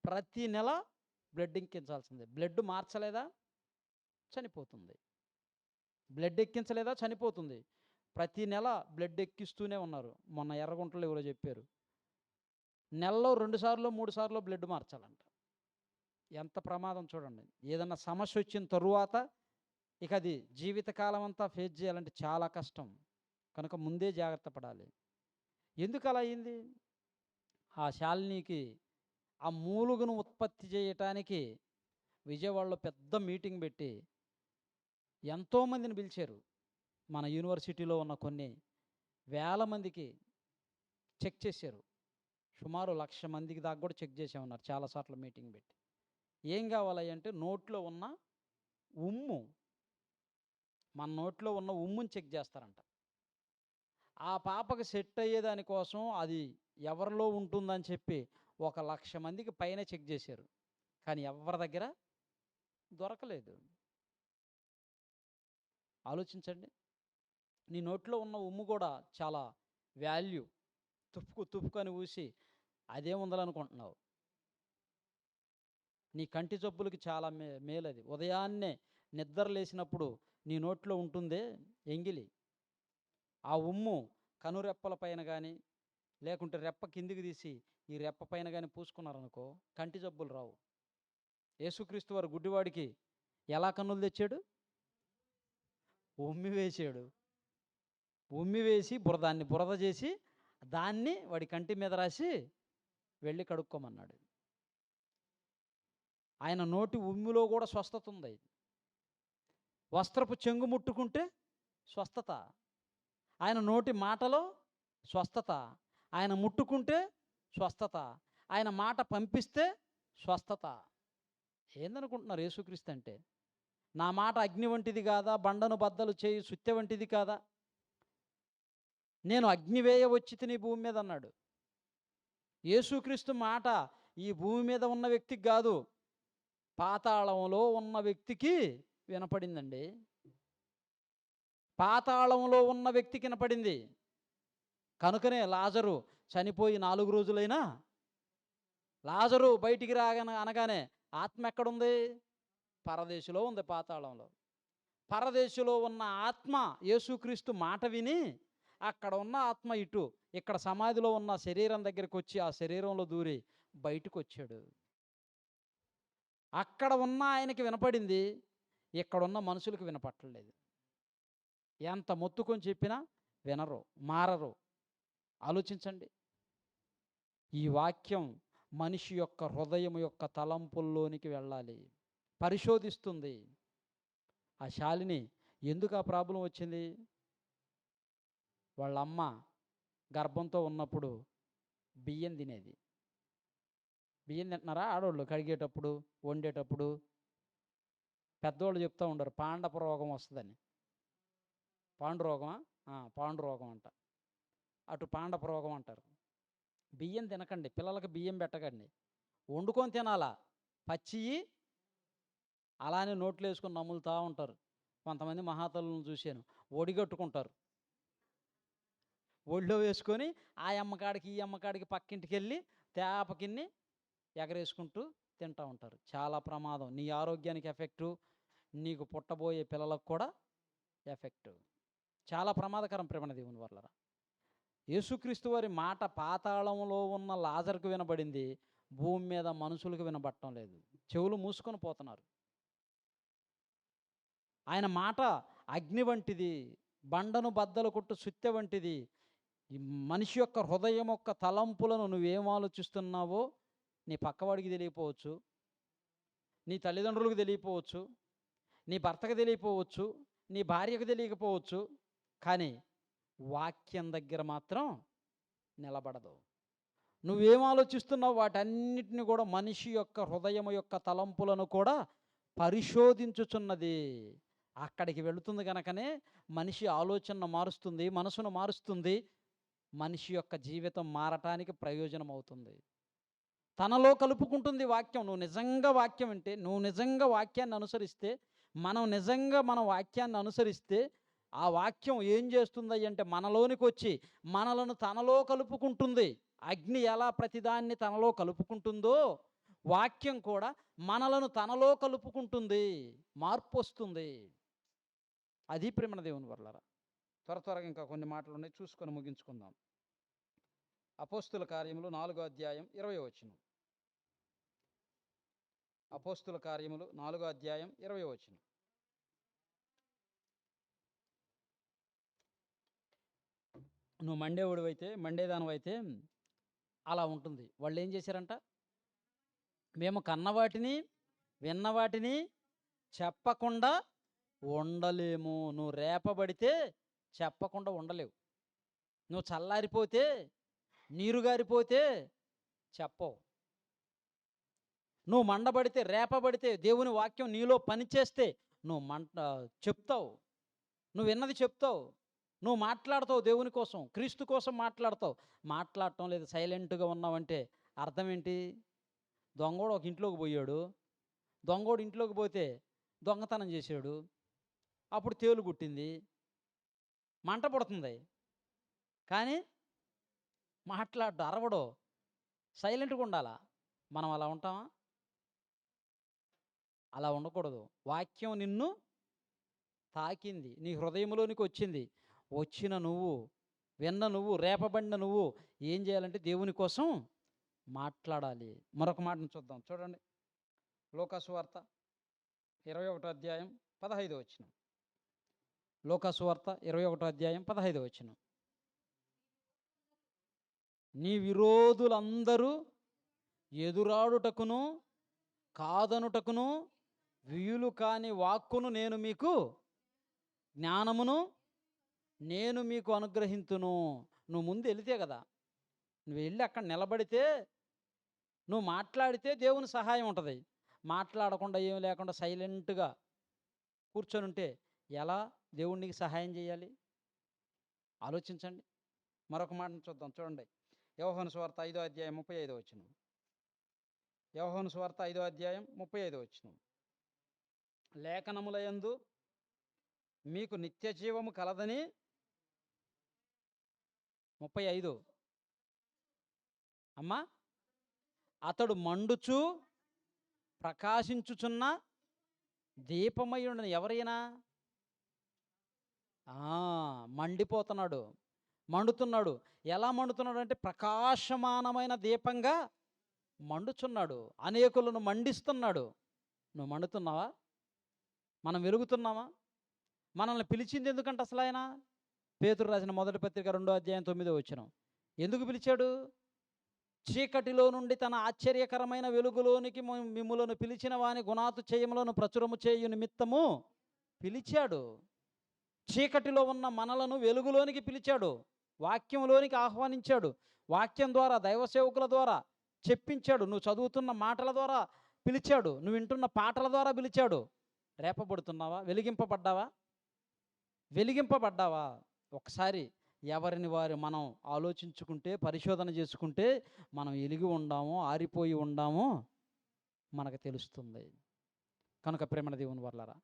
ప్రతి నెల బ్లడ్ ఎక్కించాల్సిందే. బ్లడ్ మార్చలేదా చనిపోతుంది, బ్లడ్ ఎక్కించలేదా చనిపోతుంది. ప్రతి నెల బ్లడ్ ఎక్కిస్తూనే ఉన్నారు. మొన్న ఎర్రగుంటలో ఎవరో చెప్పారు, నెలలో 2 సార్లు 3 సార్లు బ్లడ్ మార్చాలంట. ఎంత ప్రమాదం చూడండి. ఏదన్నా సమస్య వచ్చిన తరువాత ఇక అది జీవితకాలం అంతా ఫేస్ చేయాలంటే చాలా కష్టం. కనుక ముందే జాగ్రత్త పడాలి. ఎందుకు అలా అయింది? ఆ శాలినికి ఆ మూలుగును ఉత్పత్తి చేయటానికి విజయవాడలో పెద్ద మీటింగ్ పెట్టి ఎంతోమందిని పిలిచారు. మన యూనివర్సిటీలో ఉన్న కొన్ని వేల మందికి చెక్ చేశారు. సుమారు 1,00,000 మందికి దాకా కూడా చెక్ చేసామన్నారు చాలాసార్లు మీటింగ్ పెట్టి. ఏం కావాలి అంటే నోట్లో ఉన్న ఉమ్ము, మన నోట్లో ఉన్న ఉమ్ముని చెక్ చేస్తారంట. ఆ పాపకి సెట్ అయ్యేదానికోసం అది ఎవరిలో ఉంటుందని చెప్పి 1,00,000 మందికి పైన చెక్ చేశారు. కానీ ఎవరి దగ్గర దొరకలేదు. ఆలోచించండి. నీ నోట్లో ఉన్న ఉమ్ము కూడా చాలా వాల్యూ. తుప్పుకొని ఊసి అదేముందలనుకుంటున్నావు. నీ కంటి జబ్బులకి చాలా మేలది. ఉదయాన్నే నిద్ర లేచినప్పుడు నీ నోట్లో ఉంటుందే ఎంగిలి, ఆ ఉమ్ము కనురెప్పల పైన కానీ లేకుంటే రెప్ప కిందికి తీసి ఈ రెప్ప పైన కానీ పూసుకున్నారనుకో కంటి జబ్బులు రావు. యేసుక్రీస్తు వారు గుడ్డివాడికి ఎలా కన్నులు తెచ్చాడు? ఉమ్మి వేసాడు. ఉమ్మి వేసి బురద చేసి దాన్ని వాడి కంటి మీద రాసి వెళ్ళి కడుక్కోమన్నాడు. ఆయన నోటి ఉమ్మిలో కూడా స్వస్థత ఉంది. వస్త్రపు చెంగు ముట్టుకుంటే స్వస్థత. ఆయన నోటి మాటలో స్వస్థత. ఆయన ముట్టుకుంటే స్వస్థత. ఆయన మాట పంపిస్తే స్వస్థత. ఏందనుకుంటున్నారు యేసుక్రీస్తు అంటే? నా మాట అగ్ని వంటిది కాదా, బండను బద్దలు చేయి సుత్తె వంటిది కాదా? నేను అగ్నివేయ వచ్చి తిని భూమి మీద అన్నాడు. యేసుక్రీస్తు మాట ఈ భూమి మీద ఉన్న వ్యక్తికి కాదు, పాతాళంలో ఉన్న వ్యక్తికి వినపడిందండి. పాతాళంలో ఉన్న వ్యక్తికి వినపడింది. కనుకనే లాజరు చనిపోయి 4 రోజులైనా లాజరు బయటికి అనగానే ఆత్మ ఎక్కడుంది? పరదేశులో ఉంది, పాతాళంలో. పరదేశులో ఉన్న ఆత్మ యేసుక్రీస్తు మాట విని అక్కడ ఉన్న ఆత్మ ఇక్కడ సమాధిలో ఉన్న శరీరం దగ్గరికి వచ్చి ఆ శరీరంలో దూరి బయటకు వచ్చాడు. అక్కడ ఉన్న ఆయనకి వినపడింది, ఇక్కడున్న మనుషులకు వినపట్టలేదు. ఎంత మొత్తుకొని చెప్పినా వినరు, మారరు. ఆలోచించండి. ఈ వాక్యం మనిషి యొక్క హృదయం యొక్క తలంపుల్లోనికి వెళ్ళాలి, పరిశోధిస్తుంది. ఆ శాలిని ఎందుకు ఆ ప్రాబ్లం వచ్చింది? వాళ్ళ అమ్మ గర్భంతో ఉన్నప్పుడు బియ్యం తినేది. బియ్యం తింటున్నారా ఆడవాళ్ళు? కడిగేటప్పుడు, వండేటప్పుడు పెద్దవాళ్ళు చెప్తూ ఉండరు పాండప రోగం వస్తుందని. పాండురోగమా? పాండురోగం అంట. అటు పాండప రోగం అంటారు. బియ్యం తినకండి, పిల్లలకు బియ్యం పెట్టకండి. వండుకొని తినాలా, పచ్చియి అలానే నోట్లో వేసుకొని నములుతూ ఉంటారు. కొంతమంది మహాతల్లులను చూశాను, ఒడిగట్టుకుంటారు. ఒళ్ళో వేసుకొని ఆ అమ్మకాడికి ఈ అమ్మకాడికి పక్కింటికి వెళ్ళి తేపకిన్ని ఎగరేసుకుంటూ తింటూ ఉంటారు. చాలా ప్రమాదం. నీ ఆరోగ్యానికి ఎఫెక్టు, నీకు పుట్టబోయే పిల్లలకు కూడా ఎఫెక్టు. చాలా ప్రమాదకరం ప్రేమ దేవుని వల్ల. యేసుక్రీస్తు వారి మాట పాతాళంలో ఉన్న లాజరుకు వినబడింది, భూమి మీద మనుషులకు వినబడటం లేదు. చెవులు మూసుకొని పోతున్నారు. ఆయన మాట అగ్ని వంటిది, బండను బద్దలు కొట్టు సుత్తె వంటిది. ఈ మనిషి యొక్క హృదయం యొక్క తలంపులను నువ్వేం ఆలోచిస్తున్నావో నీ పక్కవాడికి తెలియపోవచ్చు, నీ తల్లిదండ్రులకు తెలియపోవచ్చు, నీ భర్తకు తెలియపోవచ్చు, నీ భార్యకు తెలియకపోవచ్చు, కానీ వాక్యం దగ్గర మాత్రం నిలబడదు. నువ్వేం ఆలోచిస్తున్నావు వాటన్నిటిని కూడా మనిషి యొక్క హృదయం యొక్క తలంపులను కూడా పరిశోధించుచున్నది. అక్కడికి వెళుతుంది కనుకనే మనిషి ఆలోచనను మారుస్తుంది, మనసును మారుస్తుంది, మనిషి యొక్క జీవితం మారటానికి ప్రయోజనం అవుతుంది. తనలో కలుపుకుంటుంది వాక్యం. నువ్వు నిజంగా వాక్యం వింటే, నువ్వు నిజంగా వాక్యాన్ని అనుసరిస్తే, మనం నిజంగా మన వాక్యాన్ని అనుసరిస్తే ఆ వాక్యం ఏం చేస్తుంది అంటే మనలోనికి వచ్చి మనలను తనలో కలుపుకుంటుంది. అగ్ని ఎలా ప్రతిదాన్ని తనలో కలుపుకుంటుందో వాక్యం కూడా మనలను తనలో కలుపుకుంటుంది, మార్పు వస్తుంది. అది ప్రేమ దేవుని వల్ల. త్వరగా ఇంకా కొన్ని మాటలు ఉన్నాయి, చూసుకొని ముగించుకుందాం. అపోస్తుల కార్యములు 4వ అధ్యాయం 20వ వచనం. అపోస్తుల కార్యములు 4వ అధ్యాయం 20వ వచనం. నువ్వు మండేవాడు అయితే, మండేదానివైతే అలా ఉంటుంది. వాళ్ళు ఏం చేశారంట, మేము కన్నవాటిని విన్నవాటిని చెప్పకుండా ఉండలేము. నువ్వు రేపబడితే చెప్పకుండా ఉండలేవు. నువ్వు చల్లారిపోతే, నీరు గారిపోతే చెప్పవు. నువ్వు మండబడితే, రేపబడితే, దేవుని వాక్యం నీలో పనిచేస్తే నువ్వు చెప్తావు. నువ్వు విన్నది చెప్తావు. నువ్వు మాట్లాడతావు, దేవుని కోసం, క్రీస్తు కోసం మాట్లాడతావు. మాట్లాడటం లేదు, సైలెంట్గా ఉన్నావంటే అర్థం ఏంటి? దొంగోడు ఒక ఇంట్లోకి పోయాడు, దొంగోడు ఇంట్లోకి పోతే దొంగతనం చేశాడు, అప్పుడు తేలు గుట్టింది, మంట పుడుతుంది, కానీ మాట్లాడు, అరవడు, సైలెంట్గా ఉండాలా. మనం అలా ఉంటామా? అలా ఉండకూడదు. వాక్యం నిన్ను తాకింది, నీ హృదయంలోనికి వచ్చింది. వచ్చిన నువ్వు, విన్న నువ్వు, రేపబడిన నువ్వు ఏం చేయాలంటే దేవుని కోసం మాట్లాడాలి. మరొక మాటను చూద్దాం, చూడండి. లూకాసు వార్త 21వ అధ్యాయం 15వ వచనం. లూకాసు వార్త 21వ అధ్యాయం 15వ వచనం. నీ విరోధులందరూ ఎదురాడుటకును కాదనుటకును వీలు కాని వాక్కును నేను మీకు జ్ఞానమును నేను మీకు అనుగ్రహింతును. నువ్వు ముందు వెళితే కదా, నువ్వు వెళ్ళి అక్కడ నిలబడితే, నువ్వు మాట్లాడితే దేవుని సహాయం ఉంటుంది. మాట్లాడకుండా ఏం లేకుండా సైలెంట్గా కూర్చొని ఉంటే ఎలా దేవునికి సహాయం చేయాలి? ఆలోచించండి. మరొక మాటను చూద్దాం, చూడండి. యోహాను సువార్త 5వ అధ్యాయం 35వ వచనం. యోహాను సువార్త 5వ అధ్యాయం 35వ వచనం. లేఖనములయందు మీకు నిత్య జీవము కలదని 35. అమ్మా, అతడు మండుచు ప్రకాశించుచున్న దీపమయుడని. ఎవరైనా మండిపోతున్నాడు, మండుతున్నాడు. ఎలా మండుతున్నాడు అంటే ప్రకాశమానమైన దీపంగా మండుచున్నాడు, అనేకులను మండిస్తున్నాడు. నువ్వు మండుతున్నావా? మనం వెలుగుతున్నావా? మనల్ని పిలిచింది ఎందుకంటే అసలు ఆయన, పేతురు రాసిన మొదటి పత్రిక 2వ అధ్యాయం 9వ వచనం. ఎందుకు పిలిచాడు? చీకటిలో నుండి తన ఆశ్చర్యకరమైన వెలుగులోనికి మిమ్ములను పిలిచిన వాని గుణాతు చేయములను ప్రచురము చేయు నిమిత్తము పిలిచాడు. చీకటిలో ఉన్న మనలను వెలుగులోనికి పిలిచాడు, వాక్యంలోనికి ఆహ్వానించాడు. వాక్యం ద్వారా, దైవ సేవకుల ద్వారా చెప్పించాడు. నువ్వు చదువుతున్న మాటల ద్వారా పిలిచాడు, నువ్వు వింటున్న పాటల ద్వారా పిలిచాడు. రేపబడుతున్నావా? వెలిగింపబడ్డావా? వెలిగింపబడ్డావా? ఒకసారి ఎవరిని వారు మనం ఆలోచించుకుంటే, పరిశోధన చేసుకుంటే, మనం వెలిగి ఉండామో ఆరిపోయి ఉండామో మనకు తెలుస్తుంది. కనుక ప్రేమణ దేవుని వర్లారా,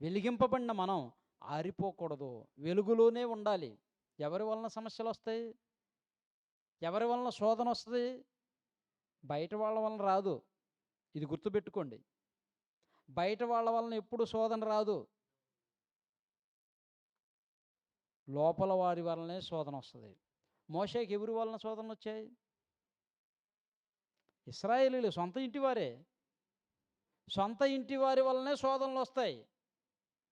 వెలిగింపబడిన మనం ఆరిపోకూడదు, వెలుగులోనే ఉండాలి. ఎవరి వలన సమస్యలు వస్తాయి? ఎవరి వలన శోధన వస్తుంది? బయట వాళ్ళ వలన రాదు. ఇది గుర్తుపెట్టుకోండి. బయట వాళ్ళ వలన ఎప్పుడు శోధన రాదు. లోపల వారి వలనే శోధన వస్తుంది. మోషేకి ఎవరి వలన శోధన వచ్చాయి? ఇశ్రాయేలీలు సొంత ఇంటి వారే. సొంత ఇంటి వారి వలనే శోధనలు వస్తాయి.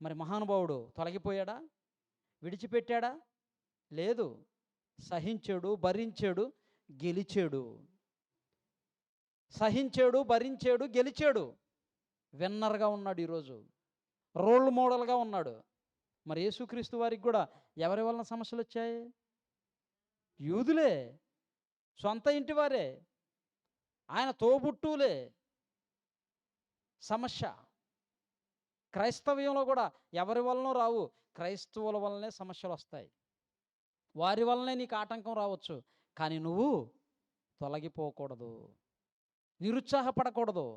మరి మహానుభావుడు తొలగిపోయాడా? విడిచిపెట్టాడా? లేదు. సహించాడు, భరించాడు, గెలిచాడు. సహించాడు, భరించాడు, గెలిచాడు. విన్నర్గా ఉన్నాడు. ఈరోజు రోల్ మోడల్గా ఉన్నాడు. మరి యేసుక్రీస్తు వారికి కూడా ఎవరి వలన సమస్యలు వచ్చాయి? యూదులే, సొంత ఇంటి వారే, ఆయన తోబుట్టువులే. సమస్య క్రైస్తవ్యంలో కూడా ఎవరి వలన రావు, క్రైస్తవుల వల్లనే సమస్యలు వస్తాయి. వారి వల్లనే నీకు ఆటంకం రావచ్చు, కానీ నువ్వు తొలగిపోకూడదు, నిరుత్సాహపడకూడదు.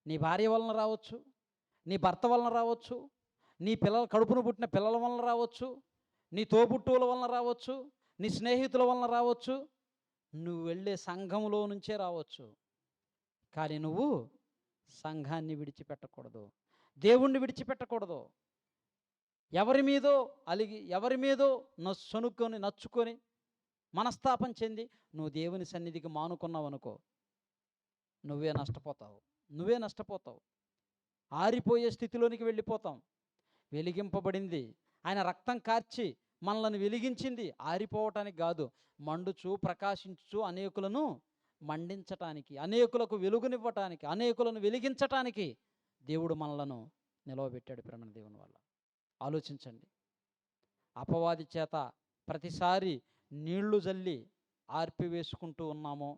నీ భార్య వలన రావచ్చు, నీ భర్త వలన రావచ్చు, నీ పిల్లల కడుపును పుట్టిన పిల్లల వలన రావచ్చు, నీ తోబుట్టువుల వలన రావచ్చు, నీ స్నేహితుల వలన రావచ్చు, నువ్వు వెళ్ళే సంఘంలో నుంచే రావచ్చు. కానీ నువ్వు సంఘాన్ని విడిచిపెట్టకూడదు, దేవుణ్ణి విడిచిపెట్టకూడదు. ఎవరి మీదో అలిగి, ఎవరి మీదో నచ్చుకొని మనస్తాపం చెంది నువ్వు దేవుని సన్నిధికి మానుకున్నావు అనుకో, నువ్వే నష్టపోతావు. ఆరిపోయే స్థితిలోనికి వెళ్ళిపోతాం. వెలిగింపబడింది, ఆయన రక్తం కార్చి మనల్ని వెలిగించింది ఆరిపోవటానికి కాదు, మండుచు ప్రకాశించు అనేకులను మండించటానికి, అనేకులకు వెలుగునివ్వటానికి, అనేకులను వెలిగించటానికి దేవుడు మనలను నిలవబెట్టాడు. ప్రేమ దేవుని వల్ల ఆలోచించండి. అపవాది చేత ప్రతిసారి నీళ్లు జల్లి ఆర్పివేసుకుంటూ ఉన్నామో,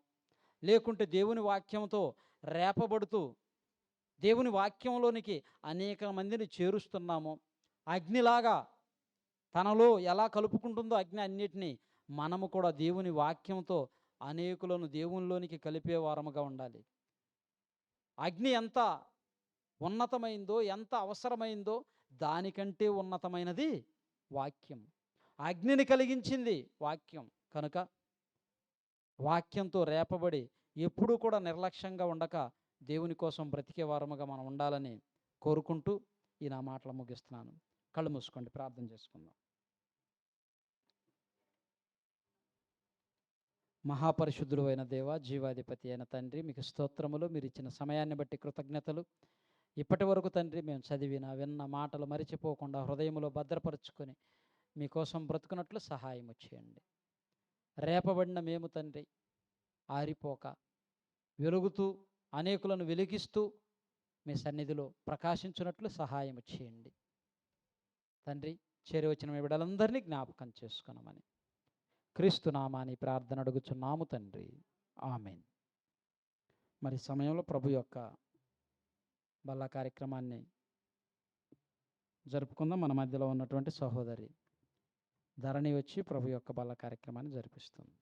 లేకుంటే దేవుని వాక్యంతో రేపబడుతూ దేవుని వాక్యంలోనికి అనేక మందిని చేరుస్తున్నామో, అగ్నిలాగా తనలో ఎలా కలుపుకుంటుందో అగ్ని అన్నిటినీ, మనము కూడా దేవుని వాక్యంతో అనేకులను దేవునిలోనికి కలిపే వారముగా ఉండాలి. అగ్ని ఎంత ఉన్నతమైందో, ఎంత అవసరమైందో దానికంటే ఉన్నతమైనది వాక్యం. అగ్నిని కలిగించింది వాక్యం. కనుక వాక్యంతో రేపబడి ఎప్పుడూ కూడా నిర్లక్ష్యంగా ఉండక దేవుని కోసం బ్రతికే వారముగా మనం ఉండాలని కోరుకుంటూ ఈ నా మాటలు ముగిస్తున్నాను. కళ్ళు మూసుకోండి, ప్రార్థన చేసుకుందాం. మహాపరిశుద్ధుడు అయిన దేవ, జీవాధిపతి అయిన తండ్రి, మీకు స్తోత్రములు. మీరు ఇచ్చిన సమయాన్ని బట్టి కృతజ్ఞతలు. ఇప్పటి వరకు తండ్రి మేము విన్న మాటలు మరిచిపోకుండా హృదయంలో భద్రపరుచుకొని మీకోసం బ్రతుకున్నట్లు సహాయం చేయండి. రేపబడిన మేము తండ్రి ఆరిపోక వెలుగుతూ అనేకులను వెలిగిస్తూ మీ సన్నిధిలో ప్రకాశించున్నట్లు సహాయం చేయండి తండ్రి. చేరి వచ్చిన మీ బిడ్డలందరినీ జ్ఞాపకం చేసుకున్నామని క్రీస్తు నామాని ప్రార్థన అడుగుచున్నాము తండ్రి, ఆమేన్. మరి సమయంలో ప్రభు యొక్క బల్ల కార్యక్రమాన్ని జరుపుకుందాం. మన మధ్యలో ఉన్నటువంటి సహోదరి ధరణి వచ్చి ప్రభు యొక్క బల్ల కార్యక్రమాన్ని జరిపిస్తుంది.